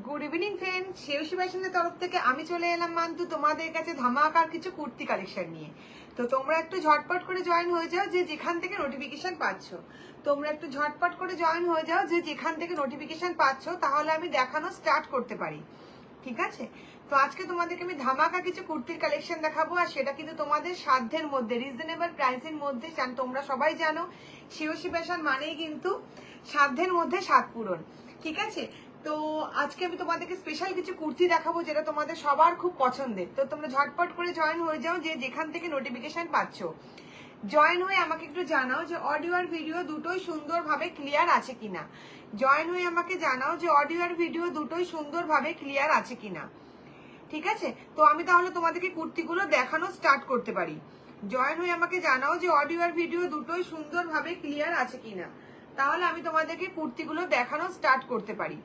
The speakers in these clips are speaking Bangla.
গুড ইভিনিং ফ্রেন্ড, শেউসি ফ্যাশনের তরফ থেকে আমি চলে এলাম মান্তু তোমাদের কাছে ধামাকার কিছু কুর্তি কালেকশন নিয়ে। তো তোমরা একটু ঝটপট করে জয়েন হয়ে যাও যে যেখান থেকে নোটিফিকেশন পাচ্ছ। তোমরা একটু ঝটপট করে জয়েন হয়ে যাও যে যেখান থেকে নোটিফিকেশন পাচ্ছ, তাহলে আমি দেখানো স্টার্ট করতে পারি। ঠিক আছে, তো আজকে তোমাদেরকে আমি ধামাকা কিছু কুর্তির কালেকশন দেখাবো, আর সেটা কিন্তু তোমাদের সাধ্যের মধ্যে, রিজনেবল প্রাইসের মধ্যে। তোমরা সবাই জানো শেউসি ফ্যাশন মানেই কিন্তু সাধ্যের মধ্যে স্বাদ পূরণ। ঠিক আছে, তো আজকে আমি তোমাদেরকে স্পেশাল কিছু কুর্তি দেখাবো যেটা তোমাদের সবার খুব পছন্দের। তো তোমরা ঝটপট করে জয়েন হয়ে যাও যে যেখান থেকে নোটিফিকেশন পাচ্ছ। জয়েন হয়ে আমাকে একটু জানাও যে অডিও আর ভিডিও দুটোই সুন্দরভাবে ক্লিয়ার আছে কিনা। জয়েন হয়ে আমাকে জানাও যে অডিও আর ভিডিও দুটোই সুন্দরভাবে ক্লিয়ার আছে কিনা। ঠিক আছে, তো আমি তাহলে তোমাদেরকে কুর্তিগুলো দেখানো স্টার্ট করতে পারি। জয়েন হয়ে আমাকে জানাও যে অডিও আর ভিডিও দুটোই সুন্দরভাবে ক্লিয়ার আছে কিনা, তাহলে আমি তোমাদেরকে কুর্তিগুলো দেখানো স্টার্ট করতে পারি।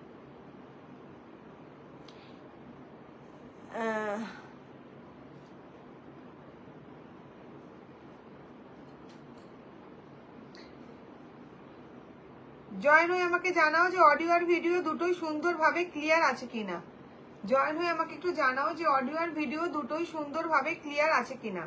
জয়েন হয়ে আমাকে জানাও যে অডিও আর ভিডিও দুটোই সুন্দরভাবে ক্লিয়ার আছে কিনা। জয়েন হয়ে আমাকে একটু জানাও যে অডিও আর ভিডিও দুটোই সুন্দরভাবে ক্লিয়ার আছে কিনা।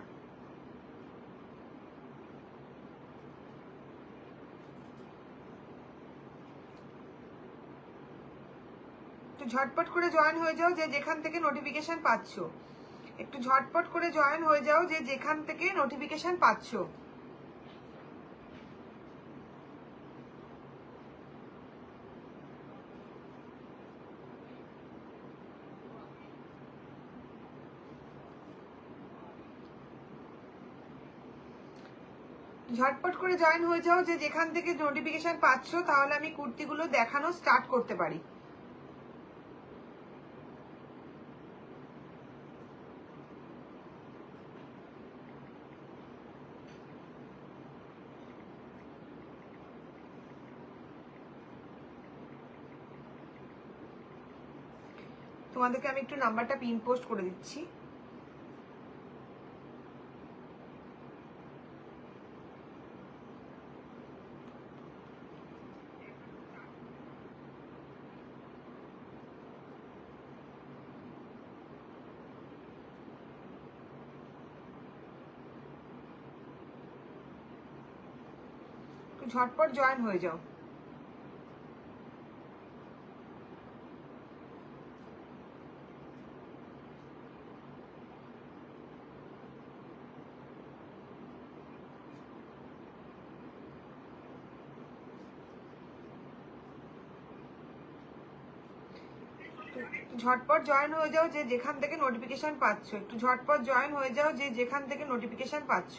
একটু ঝটপট করে জয়েন হয়ে যাও যে যেখান থেকে নোটিফিকেশন পাচ্ছ। একটু ঝটপট করে জয়েন হয়ে যাও যে যেখান থেকে নোটিফিকেশন পাচ্ছ। ঝটপট করে জয়েন হয়ে যাও যে যেখান থেকে নোটিফিকেশন পাচ্ছ, তাহলে আমি কুর্তিগুলো দেখানো স্টার্ট করতে পারি। তোমাদেরকে আমি একটু নাম্বারটা পিন পোস্ট করে দিচ্ছি। ঝটপট জয়েন হয়ে যাও। ঝটপট জয়েন হয়ে যাও যে যেখান থেকে নোটিফিকেশন পাচ্ছ। একটু ঝটপট জয়েন হয়ে যাও যে যেখান থেকে নোটিফিকেশন পাচ্ছ।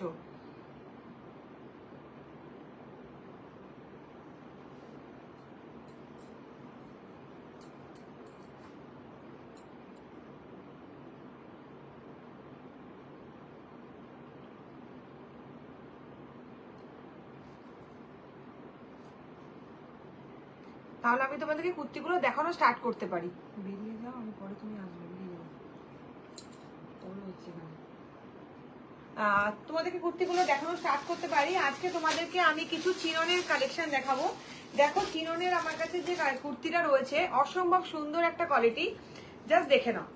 তাহলে আমি তোমাদেরকে কুর্তিগুলো দেখানো স্টার্ট করতে পারি। বেরিয়ে যাও, আমি পরে তুমি আসবে, বেরিয়ে যাও। তোমাদেরকে কুর্তিগুলো দেখানো স্টার্ট করতে পারি। আজকে তোমাদেরকে আমি কিছু চিননের কালেকশন দেখাবো। দেখো চিননের আমার কাছে যে কুর্তিটা রয়েছে অসম্ভব সুন্দর একটা কোয়ালিটি। জাস্ট দেখে নাও,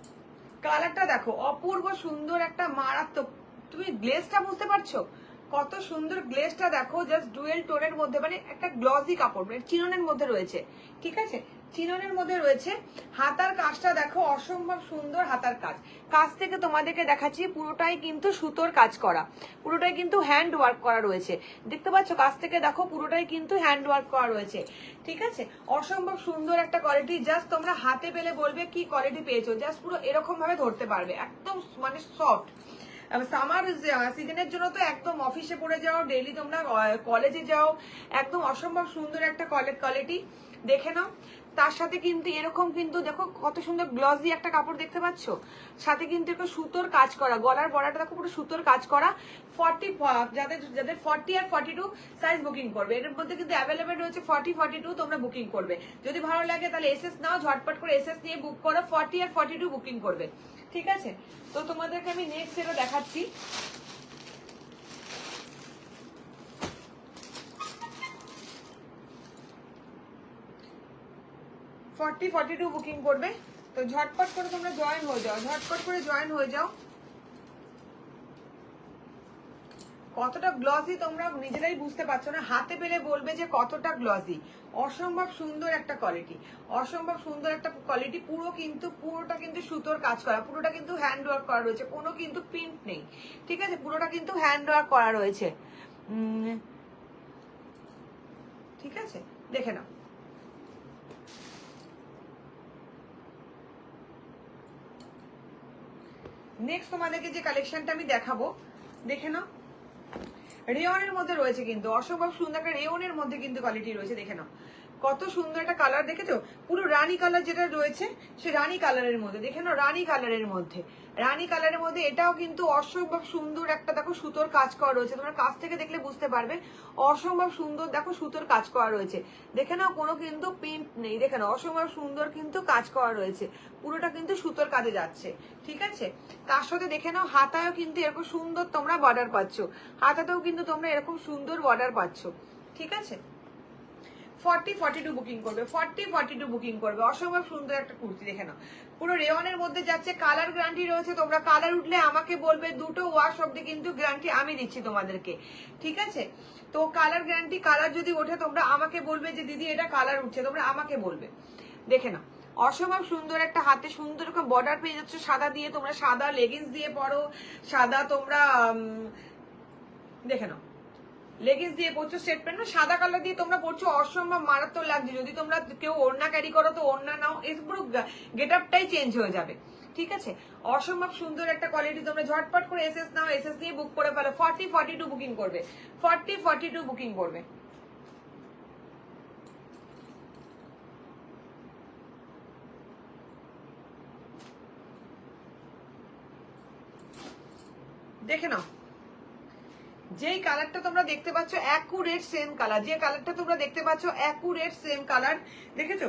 কালারটা দেখো, অপূর্ব সুন্দর একটা মারাত্মক। তুমি গ্লেজটা বুঝতে পারছো কত সুন্দর? গ্লেজটা দেখো, জাস্ট ডুয়েল টোনের মধ্যে, মানে একটা গ্লসি কাপড়, মানে চিননের মধ্যে রয়েছে। ঠিক আছে, চিননের মধ্যে রয়েছে। হাতার কাজটা দেখো, অসম্ভব সুন্দর হাতার কাজ। কাজ থেকে তোমাদেরকে দেখাচ্ছি, পুরোটাই কিন্তু সুতোর কাজ করা, পুরোটাই কিন্তু হ্যান্ড ওয়ার্ক করা রয়েছে। দেখতে পাচ্ছ, কাছ থেকে দেখো পুরোটাই কিন্তু হ্যান্ড ওয়ার্ক করা রয়েছে। ঠিক আছে, অসম্ভব সুন্দর একটা কোয়ালিটি। জাস্ট তোমরা হাতে পেলে বলবে কি কোয়ালিটি পেয়েছো। জাস্ট পুরো এরকম ভাবে ধরতে পারবে, একদম মানে সফট। সামার সিজনের জন্য তো একদম অফিসে পড়ে যাও, ডেইলি তোমরা কলেজে যাও, একদম অসম্ভব সুন্দর একটা কোয়ালিটি। দেখে নাও, তার সাথে কিন্তু এরকম কিন্তু দেখো কত সুন্দর গ্লসি একটা কাপড় দেখতে পাচ্ছ। সাথে কিন্তু একটু সুতোর কাজ করা, গলার বড়াটা দেখো পুরো সুতোর কাজ করা। 40 যাদের 40 আর 42 সাইজ বুকিং করবে, এর মধ্যে কিন্তু অ্যাভেলেবেল রয়েছে 40 42, তোমরা বুকিং করবে। যদি ভালো লাগে তাহলে এসএস নাও, ঝটপট করে এসএস নিয়ে বুক করো, 40 আর 42 বুকিং করবে। ঠিক আছে, তো তোমাদেরকে আমি নেক্সট যেটা দেখাচ্ছি, 40-42 বুকিং করবে। তো ঝটপট করে তোমরা জয়েন হয়ে যাও, ঝটপট করে জয়েন হয়ে যাও। কতটা গ্লসি তোমরা নিজেরাই বুঝতে পারছো না, হাতে পেলে বলবে যে কতটা গ্লসি। অসম্ভব সুন্দর একটা কোয়ালিটি, অসম্ভব সুন্দর একটা কোয়ালিটি। পুরোটা কিন্তু সুতোর কাজ করা, পুরোটা কিন্তু হ্যান্ড ওয়ার্ক করা রয়েছে, কোনো কিন্তু প্রিন্ট নেই, ঠিক আছে? পুরোটা কিন্তু হ্যান্ড ওয়ার্ক করা রয়েছে, ঠিক আছে? দেখে নাও। নেক্সট তোমাদেরকে যে কালেকশনটা আমি দেখাবো, দেখে নাও। রেয়নের মধ্যে রয়েছে কিন্তু অসম্ভব সুন্দর একটা রেয়নের মধ্যে কিন্তু কোয়ালিটি রয়েছে, দেখে নাও কত সুন্দর একটা কালার, দেখেছো? পুরো রানী কালার যেটা রয়েছে সে রানী কালারের মধ্যে, দেখে নাও রানী কালারের মধ্যে, রানী কালারের মধ্যে। এটাও কিন্তু অসম্ভব সুন্দর একটা দেখো সুতোর কাজ করা রয়েছে, তোমরা কাছ থেকে দেখলে বুঝতে পারবে অসম্ভব সুন্দর দেখো সুতোর কাজ করা রয়েছে, দেখে নাও কোনো কিন্তু প্রিন্ট নেই, দেখে নাও অসম্ভব সুন্দর কিন্তু কাজ করা রয়েছে, পুরোটা কিন্তু সুতোর কাজে যাচ্ছে, ঠিক আছে? তার সাথে দেখে নাও হাতায়ও কিন্তু এরকম সুন্দর তোমরা বর্ডার পাচ্ছ, হাতাতেও কিন্তু তোমরা এরকম সুন্দর বর্ডার পাচ্ছ, ঠিক আছে? 40-42 বুকিং করবে, 40-42 বুকিং করবে। অসম্ভব সুন্দর একটা কুর্তি, দেখে নাও পুরো রেওয়ানের মধ্যে যাচ্ছে, কালার গ্যারান্টি রয়েছে। তোমরা কালার উঠলে আমাকে বলবে, দুটো ওয়াশ অব্দি কিন্তু গ্যারান্টি আমি দিচ্ছি তোমাদেরকে, ঠিক আছে? তো কালার গ্যারান্টি, কালার যদি ওঠে তোমরা আমাকে বলবে যে দিদি এটা কালার উঠছে, তোমরা আমাকে বলবে। দেখে নাও অসম্ভব সুন্দর একটা হাতে সুন্দর রকম বর্ডার পেয়ে যাচ্ছে সাদা দিয়ে, তোমরা সাদা লেগিংস দিয়ে পরো, সাদা তোমরা দেখে নাও লেগিংস দিয়ে পরছো, সেট প্যান্ট সাদা কালার দিয়ে তোমরা পরছো, অসম্ভব মারাত্মক লাগছে। যদি তোমরা কেউ ওড়না ক্যারি করো তো ওড়না নাও, এই পুরো গেট আপটাই চেঞ্জ হয়ে যাবে, ঠিক আছে? অসম্ভব সুন্দর একটা কোয়ালিটি, তোমরা ঝটপট করে এসএস নাও, এসএস নিয়ে বুক করে ফেলো। 40-42 বুকিং করবে, 40-42 বুকিং করবে। দেখে নাও যেই কালারটা তোমরা দেখতে পাচ্ছ অ্যাকুরেট সেম কালার, যে কালারটা তোমরা দেখতে পাচ্ছ অ্যাকুরেট সেম কালার, দেখেছো?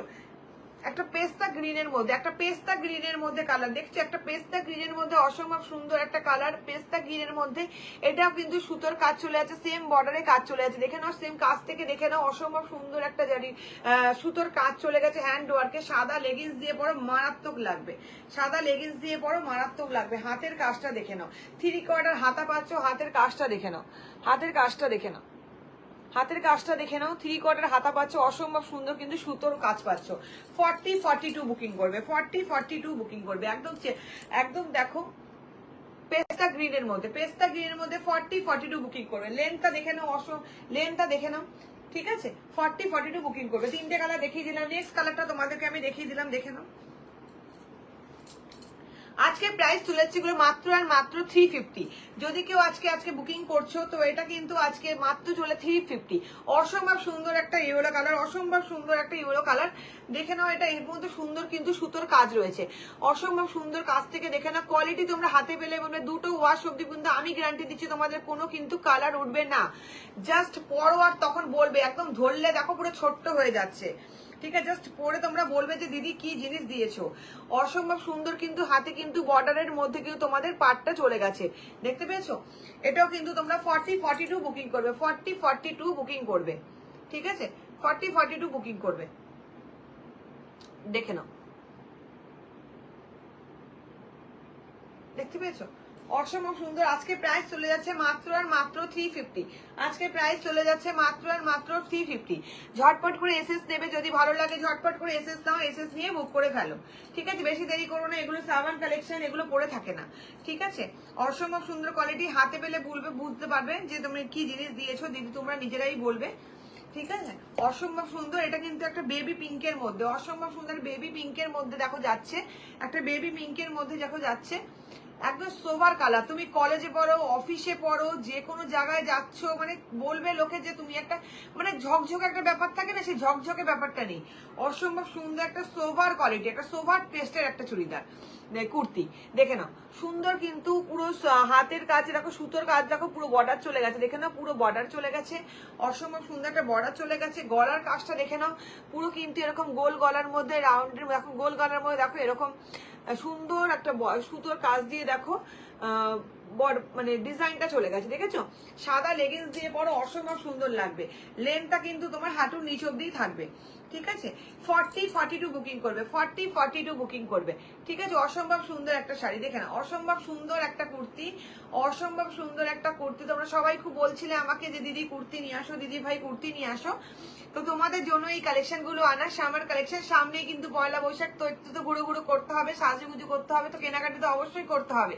একটা পেস্তা গ্রিনের মধ্যে, একটা পেস্তা গ্রিনের মধ্যে কালার দেখছো, একটা পেস্তা গ্রিনের মধ্যে অসম্ভব সুন্দর একটা কালার, পেস্তা গ্রিনের মধ্যে। এটাও কিন্তু সুতোর কাজ চলে আছে, সেম বর্ডারে কাজ চলে আছে, দেখে নাও সেম কাজ থেকে দেখে নাও অসম্ভব সুন্দর একটা জারি সুতোর কাজ চলে গেছে হ্যান্ড ওয়ার্কে। সাদা লেগিংস দিয়ে পরো মারাত্মক লাগবে, সাদা লেগিংস দিয়ে পরো মারাত্মক লাগবে। হাতের কাজটা দেখে নাও, 3/4 হাতা পাচ্ছ, হাতের কাজটা দেখে নাও, হাতের কাজটা দেখে নাও, হাতের কাজটা দেখে নাও, 3/4 হাতা পাচ্ছ, অসম্ভব সুন্দর কিন্তু সুতোর কাজ পাচ্ছ। 40-42 বুকিং করবে, 40-42 বুকিং করবে। একদম একদম দেখো পেস্তা গ্রিনের মধ্যে, পেস্তা গ্রিনের মধ্যে 40-42 বুকিং করবে। লেন্থটা দেখে নাও, লেন্থটা দেখে নাও, ঠিক আছে? 40-42 বুকিং করবে। তিনটে কালার দেখিয়ে দিলাম, নেক্সট কালারটা তোমাদেরকে আমি দেখিয়ে দিলাম, দেখে নাও। আজকে প্রাইস চলে যাচ্ছে এগুলো মাত্র আর মাত্র 350। যদি কেউ আজকে বুকিং করছো তো এটা কিন্তু আজকে মাত্র চলে 350। অসম্ভব সুন্দর একটা ইয়েলো কালার, অসম্ভব সুন্দর একটা ইয়েলো কালার, দেখে নাও। এটা এর মধ্যে সুন্দর কিন্তু সুতোর কাজ রয়েছে, অসম্ভব সুন্দর কাজ থেকে দেখে নাও। কোয়ালিটি তোমরা হাতে পেলে বলবে, দুটো ওয়াশ অব্দি কিন্তু আমি গ্যারান্টি দিচ্ছি তোমাদের কোনো কিন্তু কালার উঠবে না। জাস্ট পরো আর তখন বলবে, একদম ধরলে দেখো পুরো ছোট্ট হয়ে যাচ্ছে, ঠিক আছে? জাস্ট পরে তোমরা বলবে যে দিদি কি জিনিস দিয়েছো। অসম্ভব সুন্দর কিন্তু হাতে কিন্তু বর্ডারের মধ্যে কিন্তু তোমাদের পার্টটা চলে গেছে, দেখতে পেয়েছো? এটাও কিন্তু তোমরা 40-42 বুকিং করবে, 40-42 বুকিং করবে, ঠিক আছে? 40-42 বুকিং করবে, দেখে নাও, দেখতে পেয়েছো? অসম্ভব সুন্দর। আজকে প্রাইস চলে যাচ্ছে মাত্র আর মাত্র 350। আজকে প্রাইস চলে যাচ্ছে মাত্র আর মাত্র 350। ঝটপট করে এসএস নেবে, যদি ভালো লাগে ঝটপট করে এসএস নাও, এসএস নিয়ে বুক করে ফেলো, ঠিক আছে? বেশি দেরি করো না, এগুলো সাবান কালেকশন, এগুলো পরে থাকে না, ঠিক আছে? অসম্ভব সুন্দর কোয়ালিটি, হাতে পেলে বলবে, বুঝতে পারবে যে তুমি কি জিনিস দিয়েছো দিদি, তোমরা নিজেরাই বলবে, ঠিক আছে? অসম্ভব সুন্দর। এটা কিন্তু একটা বেবি পিঙ্কের মধ্যে, অসম্ভব সুন্দর বেবি পিঙ্কের মধ্যে দেখো যাচ্ছে, একটা বেবি পিঙ্কের মধ্যে দেখো যাচ্ছে, একদম সোভার কালার। তুমি কলেজে পড়ো, অফিসে পড়ো, যে কোনো জায়গায় যাচ্ছ, মানে বলবে লোকে যে তুমি একটা মানে ঝকঝকে একটা ব্যাপার থাকে না, সেই ঝকঝকে ব্যাপারটা নেই। অসম্ভব সুন্দর একটা সোভার কোয়ালিটি, একটা সোভার টেস্টের একটা চুড়িদার কুর্তি, দেখে নাও সুন্দর কিন্তু পুরো হাতের কাজ দেখো, সুতোর কাজ দেখো, পুরো বর্ডার চলে গেছে, দেখে নাও পুরো বর্ডার চলে গেছে, অসম্ভব সুন্দর একটা বর্ডার চলে গেছে। গলার কাজটা দেখে নাও, পুরো কিন্তু এরকম গোল গলার মধ্যে রাউন্ডের দেখো, গোল গলার মধ্যে দেখো এরকম সুন্দর একটা সুতোর কাজ দিয়ে দেখো মানে ডিজাইনটা চলে গেছে, দেখেছো? সাদা লেগিংস দিয়ে পরো অসম্ভব সুন্দর লাগবে। লেন্থটা কিন্তু তোমার হাঁটুর নিচ অব্দি থাকবে, ঠিক আছে? 40-42 বুকিং করবে, 40-42 বুকিং করবে, ঠিক আছে? অসম্ভব সুন্দর একটা শাড়ি, দেখে না, অসম্ভব সুন্দর একটা কুর্তি, অসম্ভব সুন্দর একটা কুর্তি। তোমরা সবাই খুব বলছিলে আমাকে যে দিদি কুর্তি নিয়ে আসো, দিদি ভাই কুর্তি নিয়ে আসো। তো তোমাদের জন্য এই কালেকশন গুলো আনা, সামার কালেকশন। সামনে কিন্তু পয়লা বৈশাখ, তো একটু তো ঘুরো ঘুরো করতে হবে, সাজুগুজু করতে হবে, তো কেনাকাটি তো অবশ্যই করতে হবে,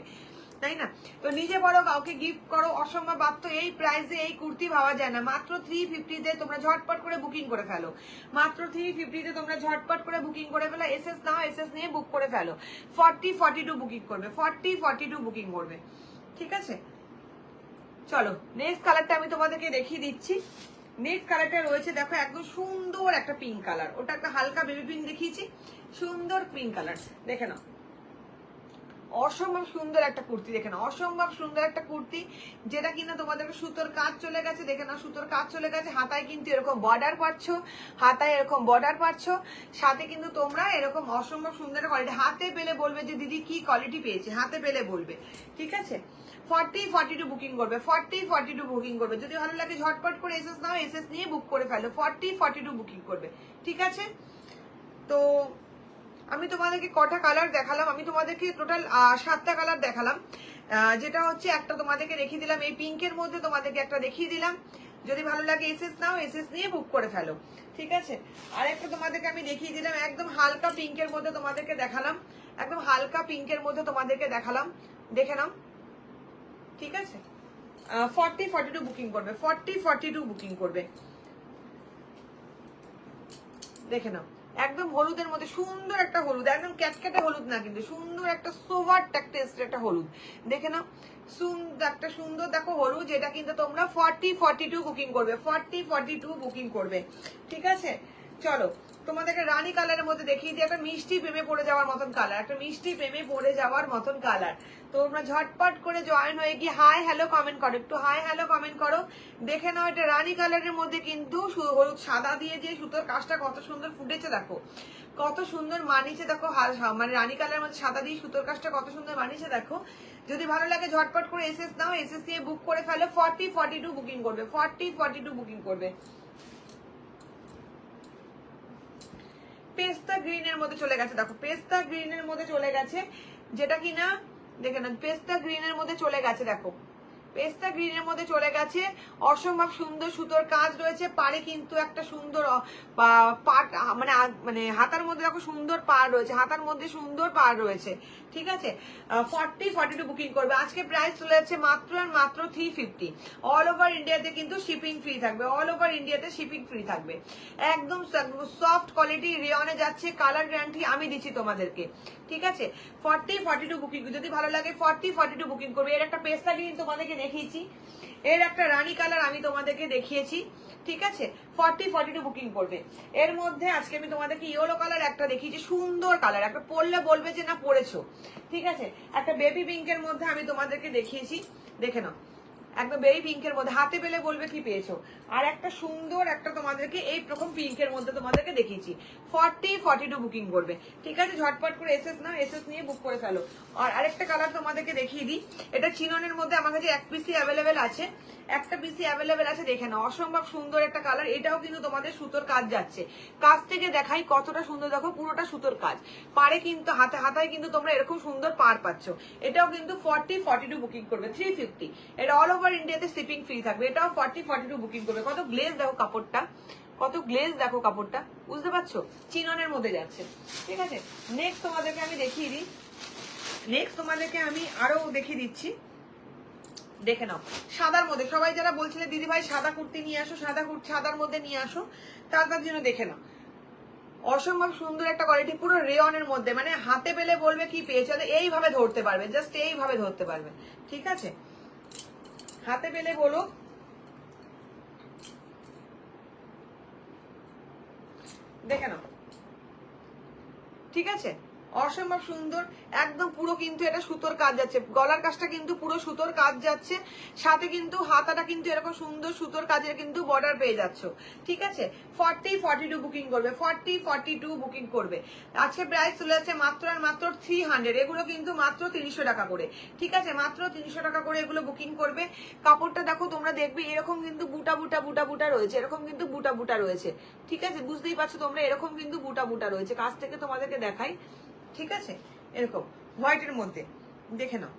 তাই না? তো নিজে বড় কাউকে গিফট করো, অসম্ভব। মাত্র এই প্রাইসে এই কুর্তি ভাবা যায় না, মাত্র 350 তে তোমরা ঝটপট করে বুকিং করে ফেলো, মাত্র 350 তে তোমরা ঝটপট করে বুকিং করে ফেলো। এসএস নাও, এসএস নিয়ে বুক করে ফেলো। 40-42 বুকিং করবে, 40-42 বুকিং করবে, ঠিক আছে? চলো নেক্সট কালারটা আমি তোমাদেরকে দেখিয়ে দিচ্ছি। নেক্সট কালারটা রয়েছে দেখো, একদম সুন্দর একটা পিঙ্ক কালার, ওটা একটা হালকা বেবি পিঙ্ক দেখিয়েছি, সুন্দর পিঙ্ক কালার, দেখে নাও। অসম্ভব সুন্দর একটা কুর্তি, দেখে না, অসম্ভব সুন্দর একটা কুর্তি, যেটা কিনা তোমাদেরকে সুতোর কাজ চলে গেছে, দেখে না, সুতোর কাজ চলে গেছে। হাতায় কিন্তু এরকম বর্ডার পাচ্ছ, হাতায় এরকম বর্ডার পাচ্ছ, সাথে কিন্তু তোমরা এরকম অসম্ভব সুন্দর কোয়ালিটি। হাতে পেলে বলবে যে দিদি কি কোয়ালিটি পেয়েছে, হাতে পেলে বলবে, ঠিক আছে? 40-42 বুকিং করবে, 40-42 বুকিং করবে। যদি ভালো লাগে ঝটপট করে এসএস নাও, এসএস নিয়ে বুক করে ফেলো। 40-42 বুকিং করবে, ঠিক আছে? তো আমি তোমাদেরকে কটা কালার দেখালাম, আমি তোমাদেরকে টোটাল 7টা কালার দেখালাম। যেটা হচ্ছে একটা তোমাদেরকে দেখিয়ে দিলাম, এই পিঙ্কের মধ্যে তোমাদেরকে একটা দেখিয়ে দিলাম। যদি ভালো লাগে এসএস নাও, এসএস নিয়ে বুক করে ফেলো, ঠিক আছে? আর একটা তোমাদেরকে আমি দেখিয়ে দিলাম, একদম হালকা পিঙ্কের মধ্যে তোমাদেরকে দেখালাম, একদম হালকা পিঙ্কের মধ্যে তোমাদেরকে দেখালাম, দেখে নাও, ঠিক আছে? 40-42 বুকিং করবে, 40-42 বুকিং করবে, দেখে নাও। একদম হলুদের মধ্যে সুন্দর একটা হলুদ, একদম ক্যাটক্যাটে হলুদ না, কিন্তু সুন্দর একটা সোভার টেস্ট একটা হলুদ, দেখে নাও। একটা সুন্দর দেখো হলুদ, যেটা কিন্তু তোমরা 40-42 বুকিং করবে, 40-42 বুকিং করবে, ঠিক আছে? চলো তোমাদেরকে রানী কালারের মধ্যে দেখিয়ে দিই, একটা মিষ্টি প্রেমে পড়ে যাওয়ার মতন কালার, একটা মিষ্টি প্রেমে পড়ে যাওয়ার মতন কালার। তোমরা ঝটপট করে জয়েন হয়ে গিয়ে হাই হ্যালো কমেন্ট করো, একটু হাই হ্যালো কমেন্ট করো। দেখে নাও, এটা রানী কালারের মধ্যে কিন্তু হলুদ সাদা দিয়ে যে সুতোর কাজটা কত সুন্দর ফুটেছে, দেখো কত সুন্দর মানিয়েছে, দেখো মানে রানী কালারের মধ্যে সাদা দিয়ে সুতোর কাজটা কত সুন্দর মানিয়েছে, দেখো। যদি ভালো লাগে ঝটপট করে এসএস নাও, এসএস দিয়ে বুক করে ফেলো। 40-42 বুকিং করবে, 40-42 বুকিং করবে। পেস্তা গ্রিনের মধ্যে চলে গেছে, দেখো পেস্তা গ্রিনের মধ্যে চলে গেছে, যেটা কিনা দেখে না, পেস্তা গ্রিনের মধ্যে চলে গেছে, দেখো পেস্তা গ্রিনের মধ্যে চলে গেছে। অসম্ভব সুন্দর সুতোর কাজ রয়েছে, পাড়ে কিন্তু একটা সুন্দর পাট, মানে মানে হাতার মধ্যে দেখো সুন্দর পাড় রয়েছে, হাতার মধ্যে সুন্দর পাড় রয়েছে, ঠিক আছে? 40-42 বুকিং করবে। আজকে প্রাইস চলে যাচ্ছে মাত্র আর মাত্র 350। অল ওভার ইন্ডিয়াতে কিন্তু শিপিং ফ্রি থাকবে, অল ওভার ইন্ডিয়াতে শিপিং ফ্রি থাকবে। একদম সফট কোয়ালিটি রেয়নে যাচ্ছে, কালার গ্যারান্টি আমি দিচ্ছি তোমাদেরকে, ঠিক আছে? 40-42 বুকিং, যদি ভালো লাগে 40-42 বুকিং করবে। এর একটা পেস্তা গ্রিন তোমাদেরকে দেখিয়েছি, এর একটা রানী কালার আমি তোমাদেরকে দেখিয়েছি, ঠিক আছে? 40-42 বুকিং করবে। এর মধ্যে আজকে আমি তোমাদেরকে ইয়েলো কালার একটা দেখিয়েছি, সুন্দর কালার, একটা পরলে বলবে যে না পরেছো, ঠিক আছে? একটা বেবি পিঙ্কের মধ্যে আমি তোমাদেরকে দেখিয়েছি, দেখে নাও, একদম বেবি পিঙ্কের মধ্যে, হাতে পেলে বলবে কি পেয়েছো। আর একটা সুন্দর একটা তোমাদেরকে এই রকম পিঙ্কের মধ্যে তোমাদেরকে দেখিয়েছি। 40-42 বুকিং করবে, ঠিক আছে? ঝটপট করে এসএস নাও, এসএস নিয়ে বুক করে ফেলো। আর আরেকটা কালার তোমাদেরকে দেখিয়ে দিই, এটা চিননের মধ্যে আমার কাছে এক পিসি অ্যাভেলেবেল আছে, একটা পিসি অ্যাভেলেবেল আছে, দেখে নাও। অসম্ভব সুন্দর একটা কালার, এটাও কিন্তু তোমাদের সুতোর কাজ যাচ্ছে। কাজ থেকে দেখাই কতটা সুন্দর, দেখো পুরোটা সুতোর কাজ, পারে কিন্তু হাতায় কিন্তু তোমরা এরকম সুন্দর পার পাচ্ছ। এটাও কিন্তু 40-42 বুকিং করবে, 350। এটা অল ওভার ইন্ডিয়াতে শিপিং ফ্রি থাকবে, এটাও 40-42 বুকিং করবে। কত গ্লেজ দেখো কাপড়টা, কত গ্লেজ দেখো কাপড়টা, বুঝতে পারছো? চিননের মধ্যে যাচ্ছে, ঠিক আছে? নেক্সট তোমাদেরকে আমি দেখিয়ে দিই, নেক্সট তোমাদেরকে আমি আরো দেখিয়ে দিচ্ছি, দেখে নাও। সাদার মধ্যে সবাই যারা বলছিলে দিদি ভাই সাদা কুর্তি নিয়ে আসো, সাদার মধ্যে নিয়ে আসো, তার জন্য দেখে নাও। অসম্ভব সুন্দর একটা কোয়ালিটি, পুরো রেয়নের মধ্যে, মানে হাতে পেলে বলবে কি পেয়েছে, এইভাবে ধরতে পারবে, জাস্ট এইভাবে ধরতে পারবে, ঠিক আছে? হাতে পেলে বলো, দেখে নাও, ঠিক আছে? অসম্ভব সুন্দর, একদম পুরো কিন্তু এটা সুতোর কাজ যাচ্ছে, গলার কাজটা কিন্তু পুরো সুতোর কাজ যাচ্ছে, সাথে কিন্তু হাতাটা কিন্তু এরকম সুন্দর সুতোর কাজের কিন্তু বর্ডার পেয়ে যাচ্ছ। ঠিক আছে, 40-42 বুকিং করবে, 40-42 বুকিং করবে। আজকে প্রাইস চলে যাচ্ছে মাত্র আর মাত্র 300, এগুলো কিন্তু মাত্র 300 টাকা করে। ঠিক আছে, মাত্র 300 টাকা করে এগুলো বুকিং করবে। কাপড়টা দেখো তোমরা, দেখবে এরকম কিন্তু বুটা বুটা বুটা বুটা রয়েছে, এরকম কিন্তু বুটা বুটা রয়েছে। ঠিক আছে, বুঝতেই পারছো তোমরা, এরকম কিন্তু বুটা বুটা রয়েছে। কাছ থেকে তোমাদেরকে দেখাই। ঠিক আছে, এরকম হোয়াইটের মধ্যে দেখে নাও।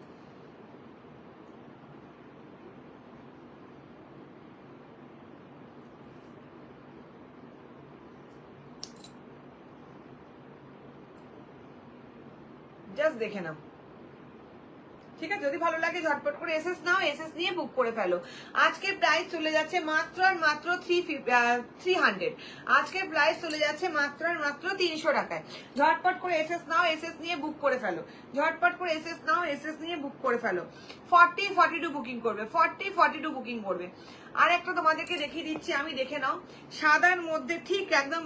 জাস্ট দেখে নাও। ঠিক আছে, যদি ভালো লাগে ঝটপট করে এসএস নাও, এসএস নিয়ে বুক করে ফেলো। আজকে প্রাইস চলে যাচ্ছে মাত্র আর মাত্র 300। আজকে প্রাইস চলে যাচ্ছে মাত্র আর মাত্র 300 টাকায়। ঝটপট করে এসএস নাও, এসএস নিয়ে বুক করে ফেলো। ঝটপট করে এসএস নাও, এসএস নিয়ে বুক করে ফেলো। 40-42 বুকিং করবে, 40-42 বুকিং করবে। আর একটা তোমাদেরকে দেখিয়ে দিচ্ছি আমি, দেখে নাও। সাদার মধ্যে ঠিক একদম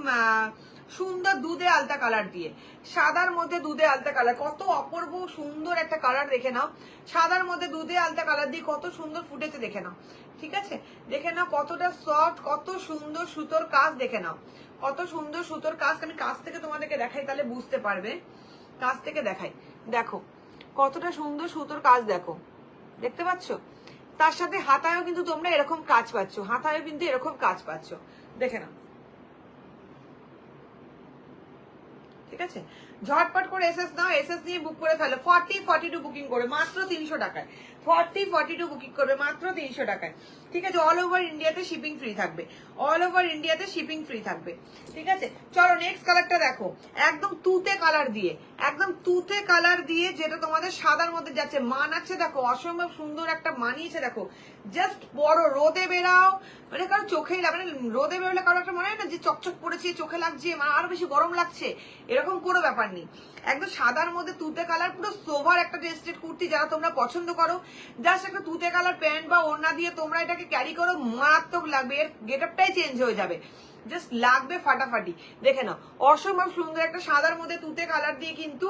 সুন্দর দুধে আলতা কালার দিয়ে, সাদার মধ্যে দুধে আলতা কালার, কত অপূর্ব সুন্দর একটা কালার দেখে নাও। সাদার মধ্যে দুধে আলতা কালার দিয়ে কত সুন্দর ফুটেছে দেখে নাও। ঠিক আছে, দেখে নাও কতটা সফট, কত সুন্দর সুতোর কাজ দেখে নাও, কত সুন্দর সুতোর কাজ। আমি কাছ থেকে তোমাদেরকে দেখাই, তাহলে বুঝতে পারবে। কাছ থেকে দেখাই, দেখো কতটা সুন্দর সুতোর কাজ, দেখো, দেখতে পাচ্ছ? তার সাথে হাতায়ও কিন্তু তোমরা এরকম কাজ পাচ্ছ, হাতায়ও কিন্তু এরকম কাজ পাচ্ছ, দেখে নাও। ঠিক আছে, ঝটপট করে এসএস নাও, এসএস নিয়ে বুক করে ফেলো। 40-42 বুকিং করে মাত্র 300 টাকায়। 40-42 বুকিং করবে মাত্র 300 টাকায়। ঠিক আছে, অল ওভার ইন্ডিয়াতে শিপিং ফ্রি থাকবে, অল ওভার ইন্ডিয়াতে শিপিং ফ্রি থাকবে। ঠিক আছে, চলো নেক্সট কালারটা দেখো। একদম তুতে কালার দিয়ে, একদম তুতে কালার দিয়ে, যেটা তোমাদের সাদার মধ্যে যাচ্ছে, মানাচ্ছে দেখো, অসম্ভব সুন্দর একটা মানিয়েছে দেখো। জাস্ট বড় রোদে বেরাও, মানে কারো চোখেই লাগে, মানে রোদে বেরোলে কারো একটা মনে হয় না যে চকচক পড়েছে, চোখে লাগছে, মানে আরো বেশি গরম লাগছে, এরকম কোনো ব্যাপার নেই। একদম সাদার মধ্যে তুতে কালার, পুরো সোভার একটা ড্রেসের কুর্তি যারা তোমরা পছন্দ করো, জাস্ট একটা তুতে কালার প্যান্ট বা ওড়না দিয়ে তোমরা এটাকে ক্যারি করো, মারাত্মক লাগবে, এর গেটআপটাই চেঞ্জ হয়ে যাবে, জাস্ট লাগবে ফাটাফাটি। দেখে নাও, অসম্ভব সুন্দর একটা সাদার মধ্যে তুতে কালার দিয়ে কিন্তু